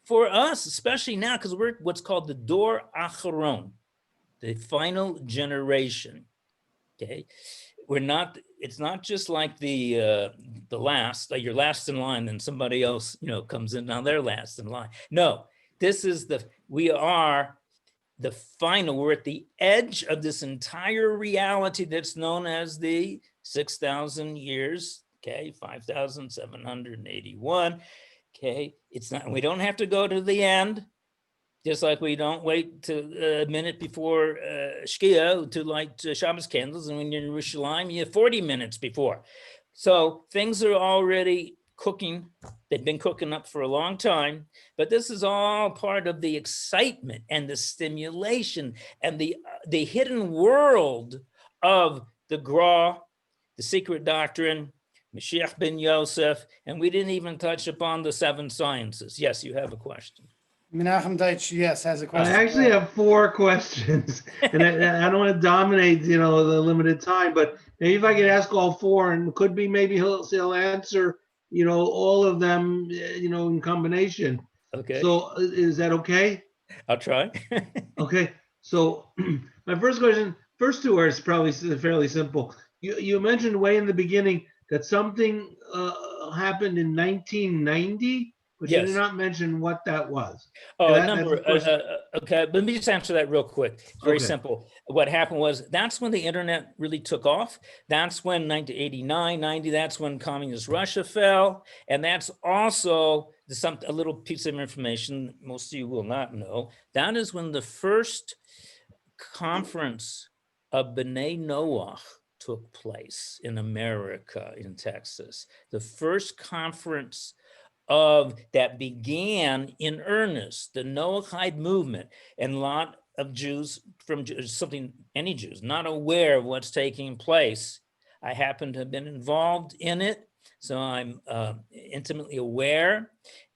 For us, especially now, because we're what's called the Dor Acharon, the final generation. Okay, it's not just like the last, like you're last in line, and somebody else comes in, now they're last in line. No, we are the final. We're at the edge of this entire reality that's known as the 6,000 years. Okay, 5,781. Okay, it's not. We don't have to go to the end. Just like we don't wait to a minute before Shkia to light Shabbos candles, and when you're in Yerushalayim, you have 40 minutes before. So things are already cooking. They've been cooking up for a long time, but this is all part of the excitement and the stimulation and the hidden world of the Gra, the Secret Doctrine, Mashiach ben Yosef, and we didn't even touch upon the 7 sciences. Yes, you have a question. Menachem Deitch, yes, has a question. I actually have 4 questions, and I don't want to dominate, the limited time, but maybe if I could ask all 4, and it could be maybe he'll answer, all of them, in combination. Okay. So is that okay? I'll try. Okay. So my first question, first 2 are probably fairly simple. You mentioned way in the beginning that something happened in 1990. But Yes. you did not mention what that was. Oh, That's number. the first- Okay, let me just answer that real quick. It's very Okay. simple. What happened was that's when the internet really took off. That's when 1989, 90, that's when communist Russia fell. And that's also a little piece of information most of you will not know. That is when the first conference of B'nai Noach took place in America, in Texas. The first conference that began in earnest, the Noahide movement, and a lot of Jews any Jews not aware of what's taking place. I happen to have been involved in it, so I'm intimately aware.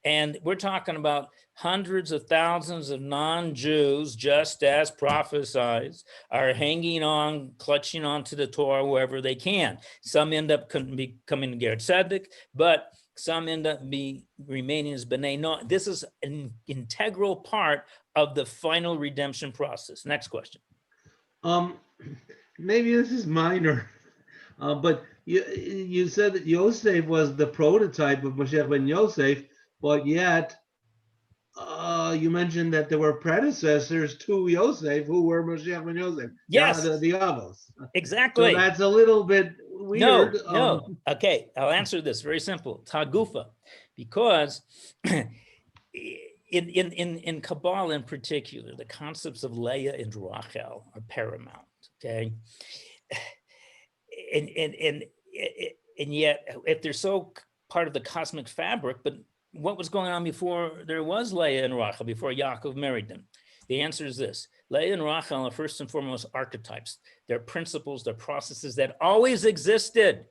And we're talking about hundreds of thousands of non-Jews, just as prophesied, are hanging on, clutching onto the Torah wherever they can. Some end up becoming Ger Tzedek, but some end up remaining as B'nai Noach. This is an integral part of the final redemption process. Next question. Maybe this is minor, but you said that Yosef was the prototype of Mashiach ben Yosef, but yet you mentioned that there were predecessors to Yosef who were Mashiach ben Yosef. Yes. The Avos. Exactly. So that's a little bit weird. No. Okay, I'll answer this. Very simple. Tagufa, because in Kabbalah in particular, the concepts of Leah and Rachel are paramount. Okay, and yet if they're so part of the cosmic fabric, but what was going on before there was Leah and Rachel, before Yaakov married them? The answer is this. Leah and Rachel are first and foremost archetypes. They're principles, they're processes that always existed.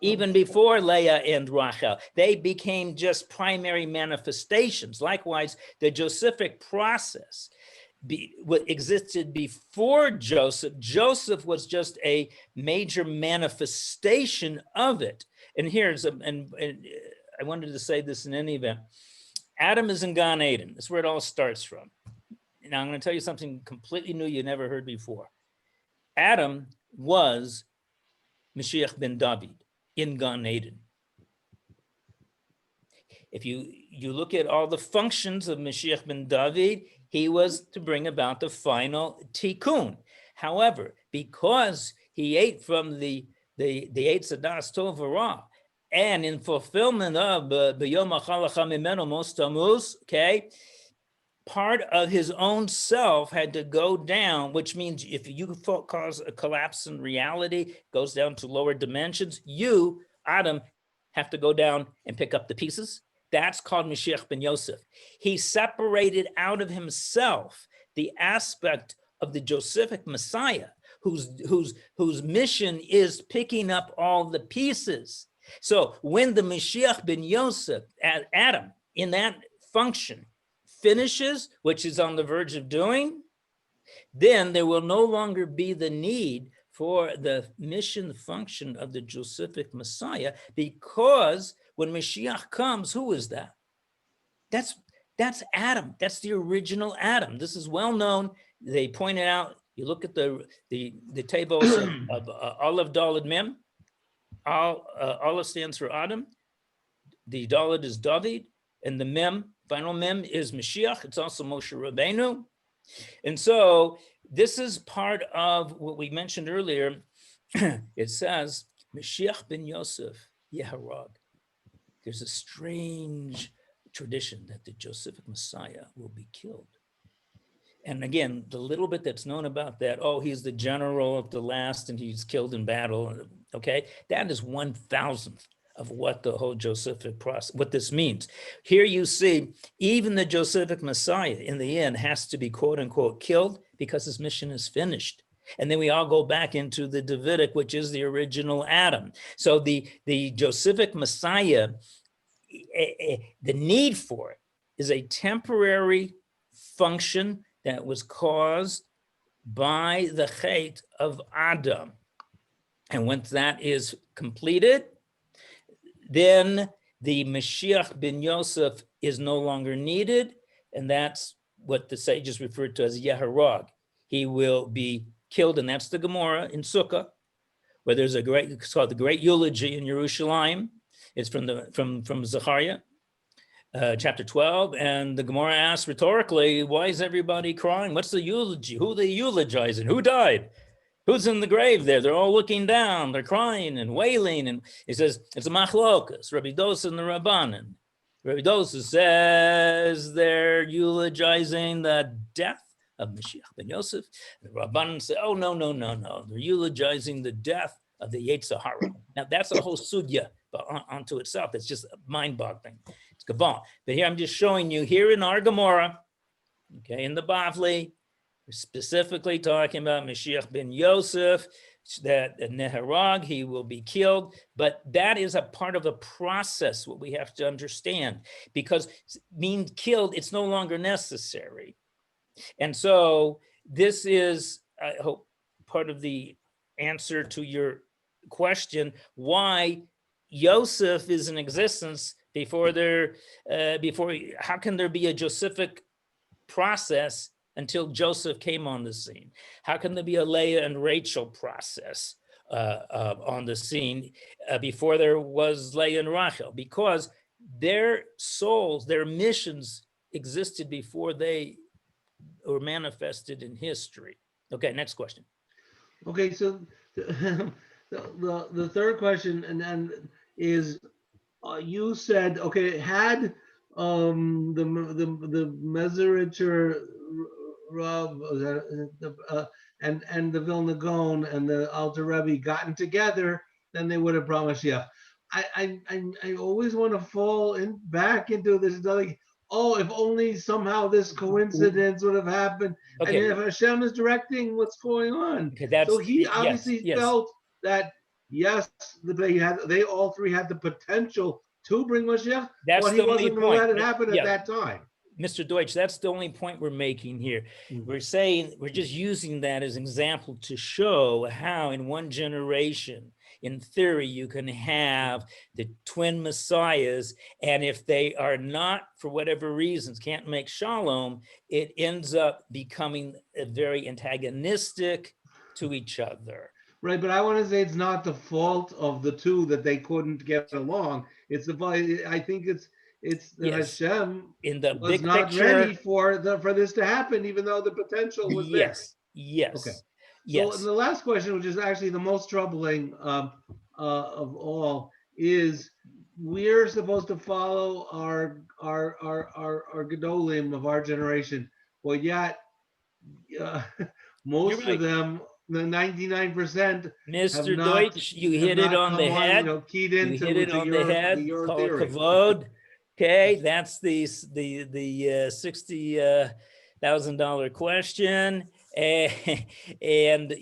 Even before Leah and Rachel, they became just primary manifestations. Likewise, the Josephic process what existed before Joseph. Joseph was just a major manifestation of it. And I wanted to say this in any event. Adam is in Gan Eden. That's where it all starts from. Now I'm going to tell you something completely new you never heard before. Adam was Mashiach ben David in Gan Eden. If you look at all the functions of Mashiach ben David, he was to bring about the final tikkun. However, because he ate from the Eitz Hadas Tov V'Ra, and in fulfillment of B'yom Achalacha Mimenu Mos Tammuz, okay, part of his own self had to go down, which means if you cause a collapse in reality, goes down to lower dimensions, you, Adam, have to go down and pick up the pieces. That's called Mashiach ben Yosef. He separated out of himself the aspect of the Josephic Messiah, whose mission is picking up all the pieces. So when the Mashiach ben Yosef, Adam, in that function, finishes, which is on the verge of doing, then there will no longer be the need for the mission function of the Josephic Messiah, because when Mashiach comes, who is that? That's Adam. That's the original Adam. This is well known. They pointed out, you look at the tables of Aleph Daled Mem. Aleph stands for Adam. The Daled is David, and the Mem, final Mem, is Mashiach. It's also Moshe Rabbeinu. And so this is part of what we mentioned earlier. It says, Mashiach ben Yosef Yeharag. There's a strange tradition that the Josephic Messiah will be killed. And again, the little bit that's known about that, oh, he's the general of the last and he's killed in battle, okay? That is 1,000th of what the whole Josephic process, what this means. Here you see, even the Josephic Messiah in the end has to be quote unquote killed because his mission is finished. And then we all go back into the Davidic, which is the original Adam. So the Josephic Messiah, the need for it is a temporary function that was caused by the Chet of Adam. And once that is completed, then the Mashiach ben Yosef is no longer needed. And that's what the sages referred to as Yeharag. He will be killed, and that's the Gemara in Sukkah, where there's it's called the Great Eulogy in Yerushalayim. It's from Zechariah, chapter 12, and the Gemara asks rhetorically, why is everybody crying? What's the eulogy? Who are they eulogizing? Who died? Who's in the grave there? They're all looking down, they're crying and wailing, and he says, it's a machlokas, Rabbi Dosa and the Rabbanan. Rabbi Dosa says they're eulogizing the death of Mashiach ben Yosef. The Rabbanan say, oh, no. They're eulogizing the death of the Yetzer Hara. Now, that's a whole sugya onto itself. It's just mind-boggling. It's Gavon. But here I'm just showing you here in our Gemara, okay, in the Bavli, we're specifically talking about Mashiach ben Yosef, that Neharag, he will be killed. But that is a part of the process, what we have to understand, because being killed, it's no longer necessary. And so this is, I hope, part of the answer to your question, why Yosef is in existence before how can there be a Josephic process until Joseph came on the scene? How can there be a Leah and Rachel process on the scene before there was Leah and Rachel? Because their souls, their missions existed before they were manifested in history. Okay, next question. Okay, so the third question and then is, you said, okay, had the Mesorator Rav and the Vilna Gaon and the Alter Rebbe gotten together, then they would have brought Mashiach. I always want to fall back into this, like, oh, if only somehow this coincidence would have happened. And Okay, if Hashem is directing what's going on. okay, that's, So he yes, obviously yes. felt that, yes, they all three had the potential to bring Mashiach, That's but he the only wasn't going to point. let it happen Yeah. at that time. Mr. Deutsch, that's the only point we're making here. We're saying, we're just using that as an example to show how in one generation, in theory, you can have the twin messiahs, and if they are not, for whatever reasons, can't make shalom, it ends up becoming very antagonistic to each other. Right, but I want to say it's not the fault of the two that they couldn't get along. It's I think it's that Yes. Hashem In the was big not picture, ready for this to happen, even though the potential was there. yes, Okay. yes. So the last question, which is actually the most troubling of all, is we're supposed to follow our gedolim of our generation, but yet most right. of them, the 99%, Mr. not Deutsch, you have hit it not on the come on, head. keyed You into hit it to on the head. your Call it theory. kavod. Okay, that's the $60,000 question, and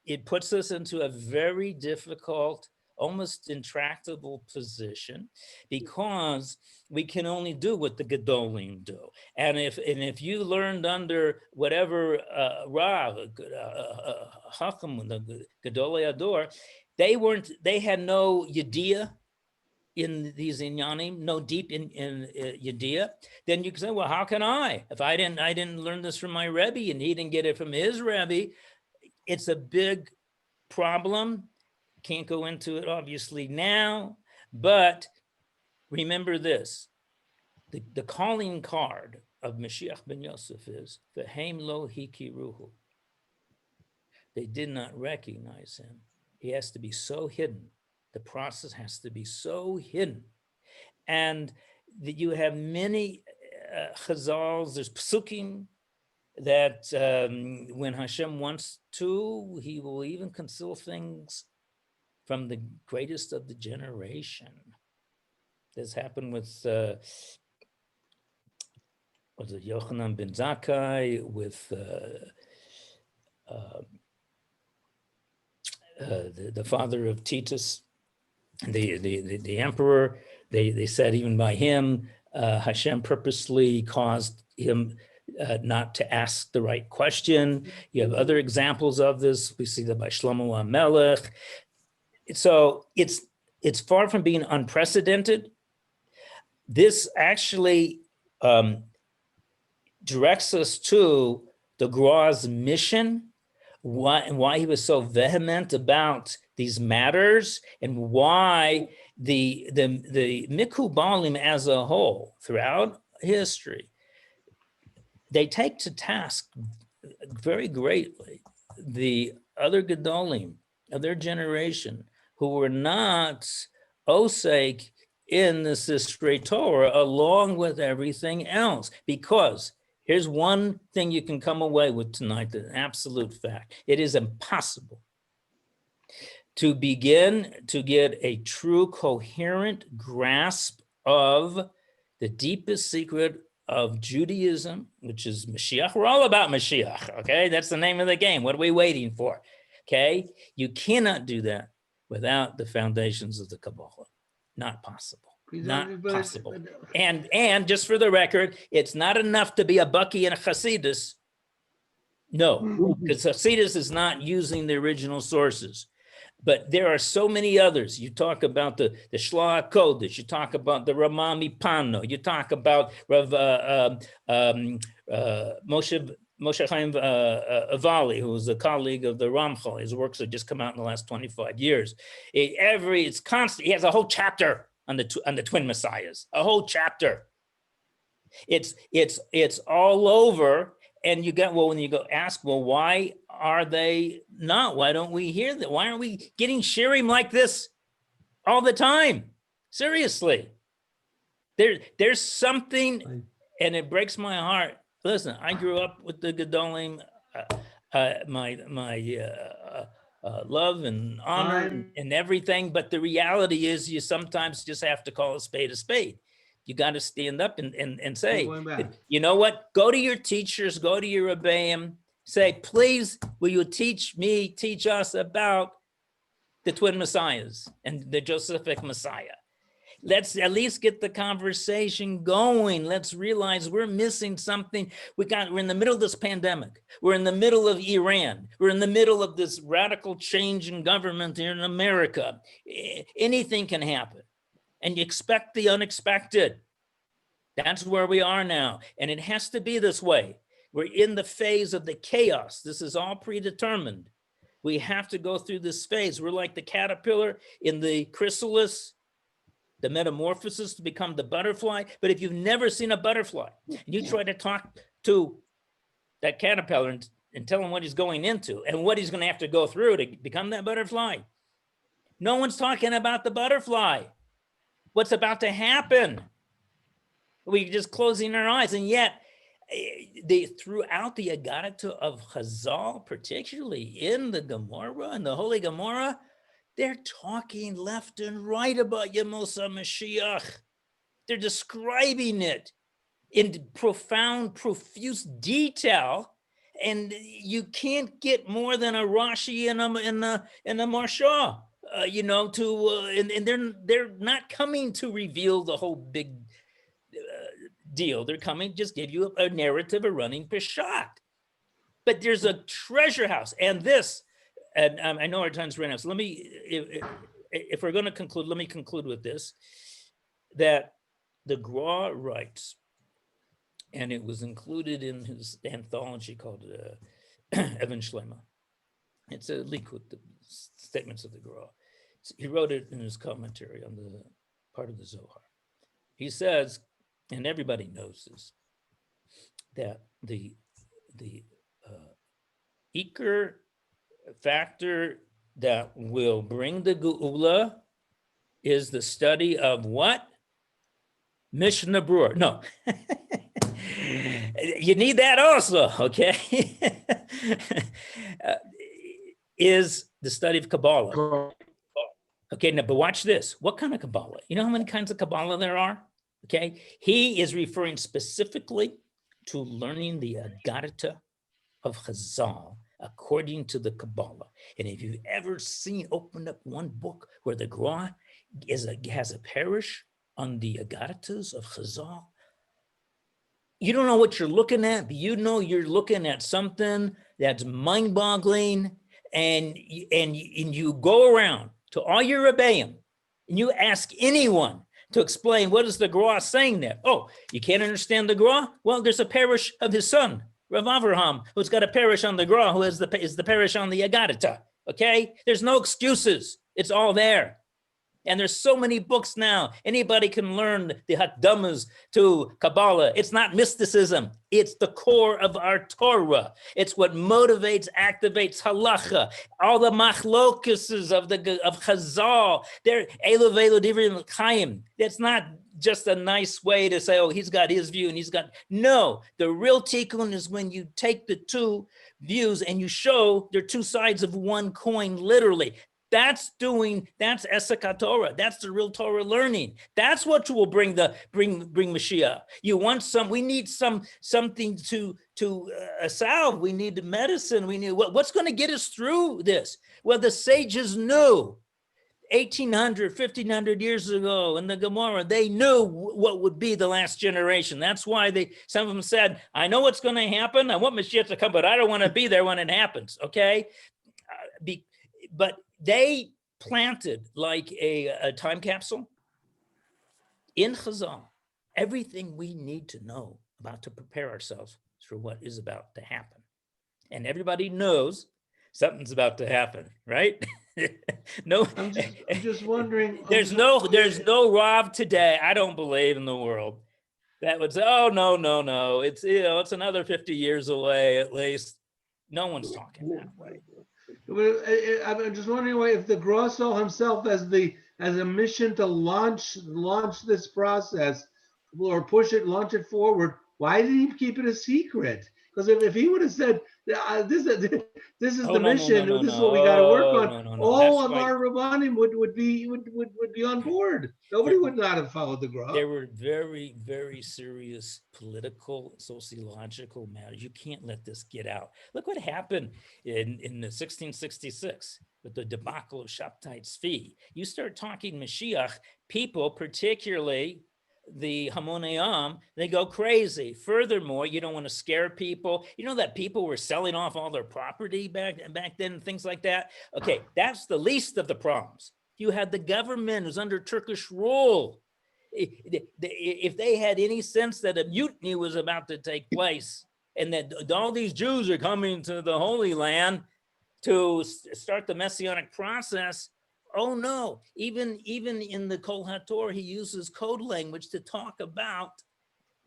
it puts us into a very difficult, almost intractable position, because we can only do what the Gedolim do. And if you learned under whatever Rav, Chacham, the Gedolei Ador, they had no Yediyah in these inyanim, no deep in Yediyah, then you can say, well, how can I? If I didn't learn this from my Rebbe and he didn't get it from his Rebbe, it's a big problem. Can't go into it obviously now, but remember this, the calling card of Mashiach ben Yosef is V'heim lo hikiruhu. They did not recognize him. He has to be so hidden. The process has to be so hidden. And that you have many chazals, there's psukim that when Hashem wants to, he will even conceal things from the greatest of the generation. This happened with was it Yochanan ben Zakkai, with the father of Titus, the emperor. They said even by him, Hashem purposely caused him not to ask the right question. You have other examples of this. We see that by Shlomo HaMelech. So it's far from being unprecedented. This actually directs us to the Gra's mission, why he was so vehement about these matters, and why the Mikubalim as a whole throughout history, they take to task very greatly the other Gedolim of their generation who were not osek in the Sistrei Torah along with everything else. Because here's one thing you can come away with tonight, the absolute fact. It is impossible to begin to get a true coherent grasp of the deepest secret of Judaism, which is Mashiach. We're all about Mashiach, okay? That's the name of the game. What are we waiting for? Okay? You cannot do that without the foundations of the Kabbalah. Not possible. Not possible. And just for the record, it's not enough to be a Bucky and a Hasidus. No, because Hasidus is not using the original sources. But there are so many others. You talk about the Shloah Kodesh, you talk about the Ramami Pano, you talk about Rav Moshe Chaim Avali, who was a colleague of the Ramchal. His works have just come out in the last 25 years. It's constant. He has a whole chapter on the twin messiahs, a whole chapter. It's all over. And you get, well, when you go ask, well, why are they not? Why don't we hear that? Why aren't we getting shiurim like this all the time? Seriously. There's something, and it breaks my heart. Listen, I grew up with the Gedolim. My love and honor and everything. But the reality is you sometimes just have to call a spade a spade. You got to stand up and say, Going back. you know what? Go to your teachers, go to your Rebbeim, say, please, will you teach us about the twin messiahs and the Josephic Messiah? Let's at least get the conversation going. Let's realize we're missing something. We're in the middle of this pandemic. We're in the middle of Iran. We're in the middle of this radical change in government here in America. Anything can happen. And you expect the unexpected. That's where we are now. And it has to be this way. We're in the phase of the chaos. This is all predetermined. We have to go through this phase. We're like the caterpillar in the chrysalis, the metamorphosis to become the butterfly. But if you've never seen a butterfly, and you try to talk to that caterpillar and tell him what he's going into and what he's going to have to go through to become that butterfly, no one's talking about the butterfly. What's about to happen? We're just closing our eyes. And yet, throughout the Agadata of Chazal, particularly in the Gemara and the Holy Gemara, they're talking left and right about Yemosa Mashiach. They're describing it in profound, profuse detail, and you can't get more than a Rashi and a Marsha, and they're not coming to reveal the whole big deal. They're coming just give you a narrative, a running peshat. But there's a treasure house, and this. And I know our time's ran out, so let me, if we're going to conclude, let me conclude with this, that the Gra writes, and it was included in his anthology called Evan Shlema. It's a Likud, the statements of the Gra. He wrote it in his commentary on the part of the Zohar. He says, and everybody knows this, that the Iker factor that will bring the Geula is the study of what? Mishnah Brura. No. You need that also, okay? Is the study of Kabbalah. Okay, now, but watch this. What kind of Kabbalah? You know how many kinds of Kabbalah there are? Okay, he is referring specifically to learning the Agadata of Chazal according to the Kabbalah. And if you've ever opened up one book where the Gra has a parish on the Agadatas of Chazal, you don't know what you're looking at, but you know you're looking at something that's mind-boggling, and you go around to all your Rebbeim, and you ask anyone to explain what is the Gra saying there. Oh, you can't understand the Gra? Well, there's a parish of his son, Rav Avraham, who's got a parish on the Gra, who is the parish on the Agadata, okay? There's no excuses. It's all there. And there's so many books now. Anybody can learn the Hakdamas to Kabbalah. It's not mysticism. It's the core of our Torah. It's what motivates, activates halacha. All the machlokuses of Chazal. They're Elu Velu Divrim Chaim. That's not just a nice way to say, oh, he's got his view and he's got, no. The real tikkun is when you take the two views and you show they're two sides of one coin, literally. That's Esek HaTorah. That's the real Torah learning. That's what will bring Mashiach. We need something to salve. We need medicine. We need what's going to get us through this? Well, the sages knew 1,800, 1,500 years ago in the Gemara, they knew what would be the last generation. That's why some of them said, I know what's going to happen. I want Mashiach to come, but I don't want to be there when it happens. Okay. But they planted like a time capsule in Chazal, everything we need to know about to prepare ourselves for what is about to happen. And everybody knows something's about to happen, right? No, I'm just wondering. There's no Rav today, I don't believe, in the world that would say, oh, no. It's, it's another 50 years away at least. No one's talking that way. I'm just wondering if the Gra saw himself as a mission to launch this process or launch it forward. Why did he keep it a secret? Because if he would have said, this is Oh, the no, no, mission, no, no, this is no. what we got to work Oh, on, no, no, no. all That's of why our Rabbanim would be on board. Nobody would not have followed the Gra. there were very, very serious political, sociological matters. You can't let this get out. Look what happened in the 1666 with the debacle of Shabtai Tzvi. You start talking Mashiach, people, particularly the Hamonei, they go crazy. Furthermore, you don't want to scare people. You know that people were selling off all their property back then and things like that. Okay, that's the least of the problems. You had the government who's under Turkish rule. If they had any sense that a mutiny was about to take place and that all these Jews are coming to the Holy Land to start the Messianic process, oh no, even in the Kol HaTorah, he uses code language to talk about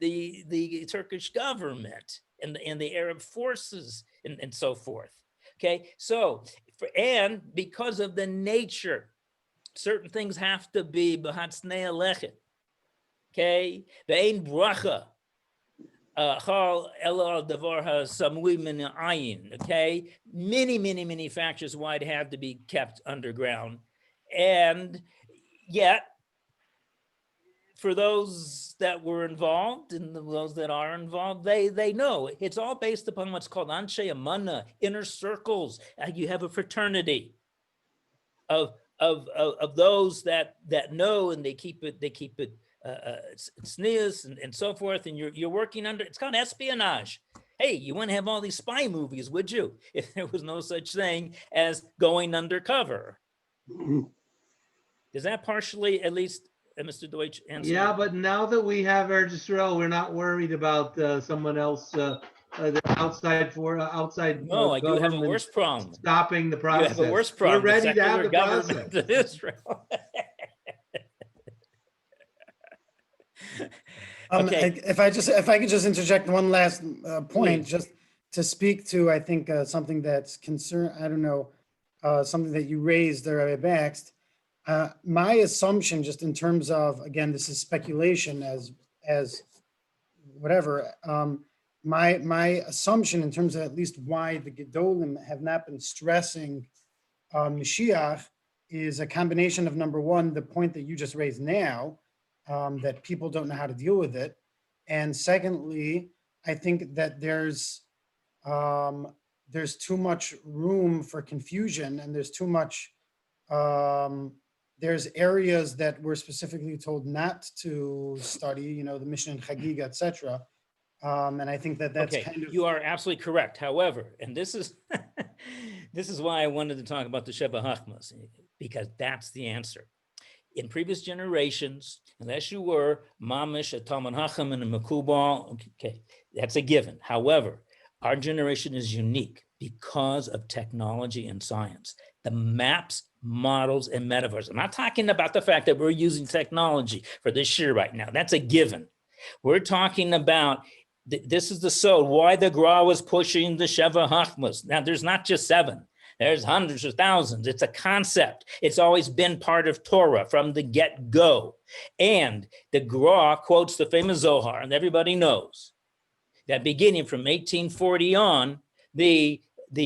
the Turkish government and the Arab forces and so forth. Okay, so, and because of the nature, certain things have to be b'hatznei alechet. Okay, ve'ein bracha chal ela davar hasamui min ayin. Okay, many factors why it had to be kept underground, and yet for those that were involved and those that are involved, they know it's all based upon what's called anshe amana, inner circles. You have a fraternity of those that know, and they keep it sneers and so forth, and you're working under, it's called espionage. Hey, you wouldn't have all these spy movies, would you, if there was no such thing as going undercover? Does that partially, at least, Mr. Deutsch, answer? Yeah, but now that we have Eretz Yisrael, we're not worried about someone else, the outside No, I do have a government worse problem. stopping the You process. have a worse problem. We're ready to have secular the process. government of Israel. Okay. If I could just interject one last point, Please. just to speak to, I think, something that's I don't know, something that you raised there, Rabbi Bakst. My assumption, just in terms of, again, this is speculation as whatever. My assumption in terms of at least why the Gedolim have not been stressing Mashiach is a combination of, number one, the point that you just raised now, that people don't know how to deal with it. And secondly, I think that there's too much room for confusion, and there's too much, there's areas that we're specifically told not to study, the Mishnah and Chagiga, etc. And I think that that's Okay, kind of. you are absolutely correct. However, and this is this is why I wanted to talk about the Sheva Hachmas, because that's the answer. In previous generations, unless you were mamish, a Talmud Chacham, and a Makubal, okay, that's a given. However, our generation is unique because of technology and science. The maps, models, and metaphors. I'm not talking about the fact that we're using technology for this year right now. That's a given. We're talking about, this is the sod, why the Gra was pushing the Sheva Hachmas. Now, there's not just 7. There's hundreds of thousands. It's a concept. It's always been part of Torah from the get-go. And the Gra quotes the famous Zohar, and everybody knows that beginning from 1840 on, the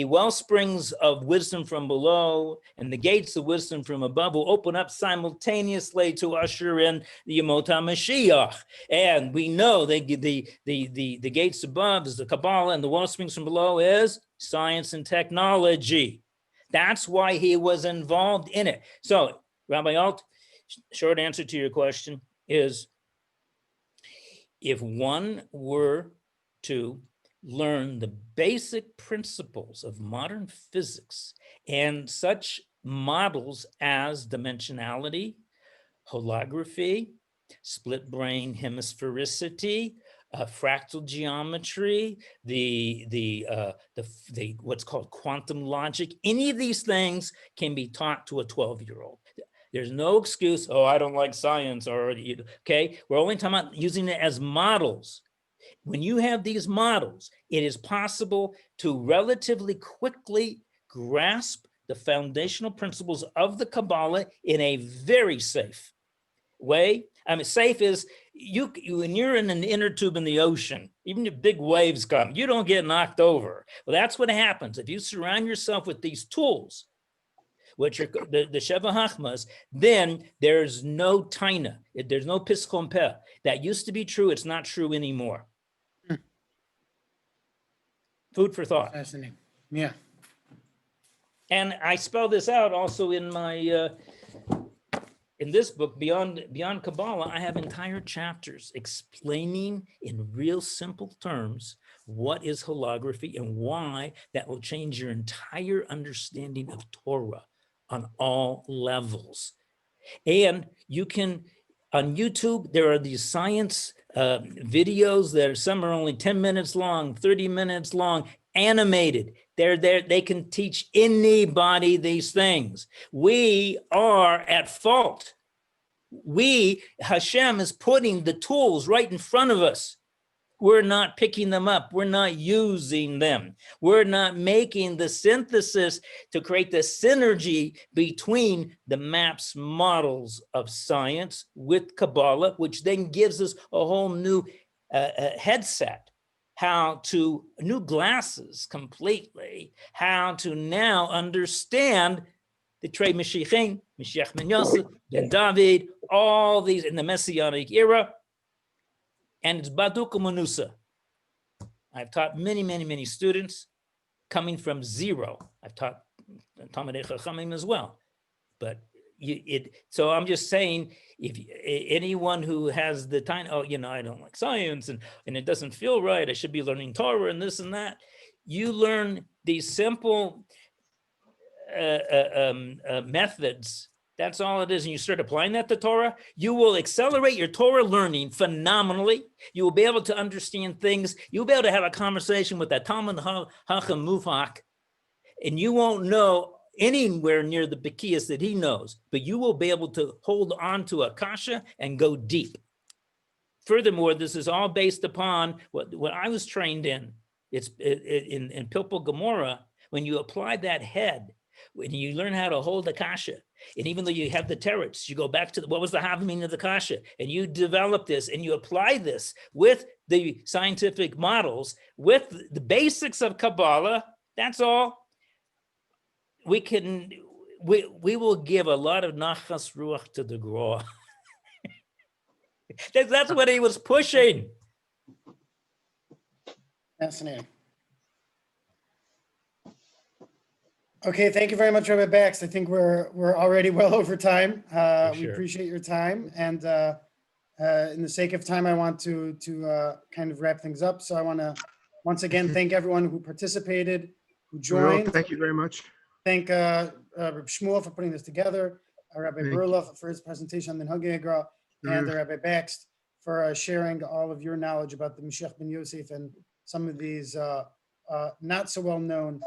well springs of wisdom from below and the gates of wisdom from above will open up simultaneously to usher in the Yemot HaMashiach. And we know the gates above is the Kabbalah, and the well springs from below is science and technology. That's why he was involved in it. So, Rabbi Alt, short answer to your question is, if one were to learn the basic principles of modern physics and such models as dimensionality, holography, split brain hemisphericity, fractal geometry, the what's called quantum logic, any of these things can be taught to a 12-year-old. There's no excuse, oh, I don't like science, or, okay? We're only talking about using it as models. When you have these models, it is possible to relatively quickly grasp the foundational principles of the Kabbalah in a very safe way. I mean, safe is when you're in an inner tube in the ocean, even if big waves come, you don't get knocked over. Well, that's what happens. If you surround yourself with these tools, which are the Sheva Hachmas, then there's no taina, there's no pischon peh. That used to be true, it's not true anymore. Food for thought. Fascinating. Yeah. And I spell this out also in my in this book, Beyond Kabbalah. I have entire chapters explaining in real simple terms what is holography and why that will change your entire understanding of Torah on all levels. And you can, on YouTube, there are these science videos that are, some are only 10 minutes long, 30 minutes long, animated. They're there, they can teach anybody these things. We are at fault. Hashem is putting the tools right in front of us. We're not picking them up. We're not using them. We're not making the synthesis to create the synergy between the maps, models of science with Kabbalah, which then gives us a whole new headset, new glasses completely, how to now understand the Trei Mashiachim, Mashiach ben Yosef, ben David, all these in the Messianic era. And it's Baduk Manusa. I've taught many students coming from zero. I've taught Talmidei Chachamim as well. But so I'm just saying, if anyone who has the time, I don't like science and it doesn't feel right, I should be learning Torah and this and that. You learn these simple methods. That's all it is. And you start applying that to Torah, you will accelerate your Torah learning phenomenally. You will be able to understand things. You'll be able to have a conversation with that Talmud Chacham Mufak, and you won't know anywhere near the Bekias that he knows, but you will be able to hold on to a kasha and go deep. Furthermore, this is all based upon what I was trained in. It's in Pilpul Gemara. When you apply that head, when you learn how to hold the kasha, and even though you have the teretz, you go back to what was the havamina of the kasha, and you develop this and you apply this with the scientific models, with the basics of Kabbalah. That's all. We will give a lot of nachas ruach to the Gra. That's what he was pushing. Fascinating. Okay, thank you very much, Rabbi Bakst. I think we're already well over time. We Sure. appreciate your time, and in the sake of time, I want to kind of wrap things up. So I want to once again thank everyone who participated, who joined. Thank you very much. Thank Rabbi Shmuel for putting this together, Rabbi Thank Berloff for his presentation on the Minhagei Egra, and Rabbi Bakst for sharing all of your knowledge about the Mashiach ben Yosef and some of these not so well known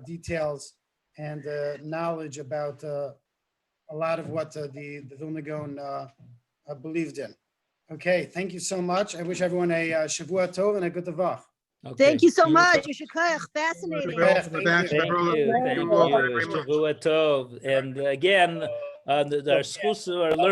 details and knowledge about a lot of what the Vilna Gaon believed in. Okay, thank you so much. I wish everyone a Shavua Tov and a good Tavach. Okay. Thank you so Beautiful. much. Yeshua Fascinating. Thank Thank you. Shavua Tov. And again, our schools are learning.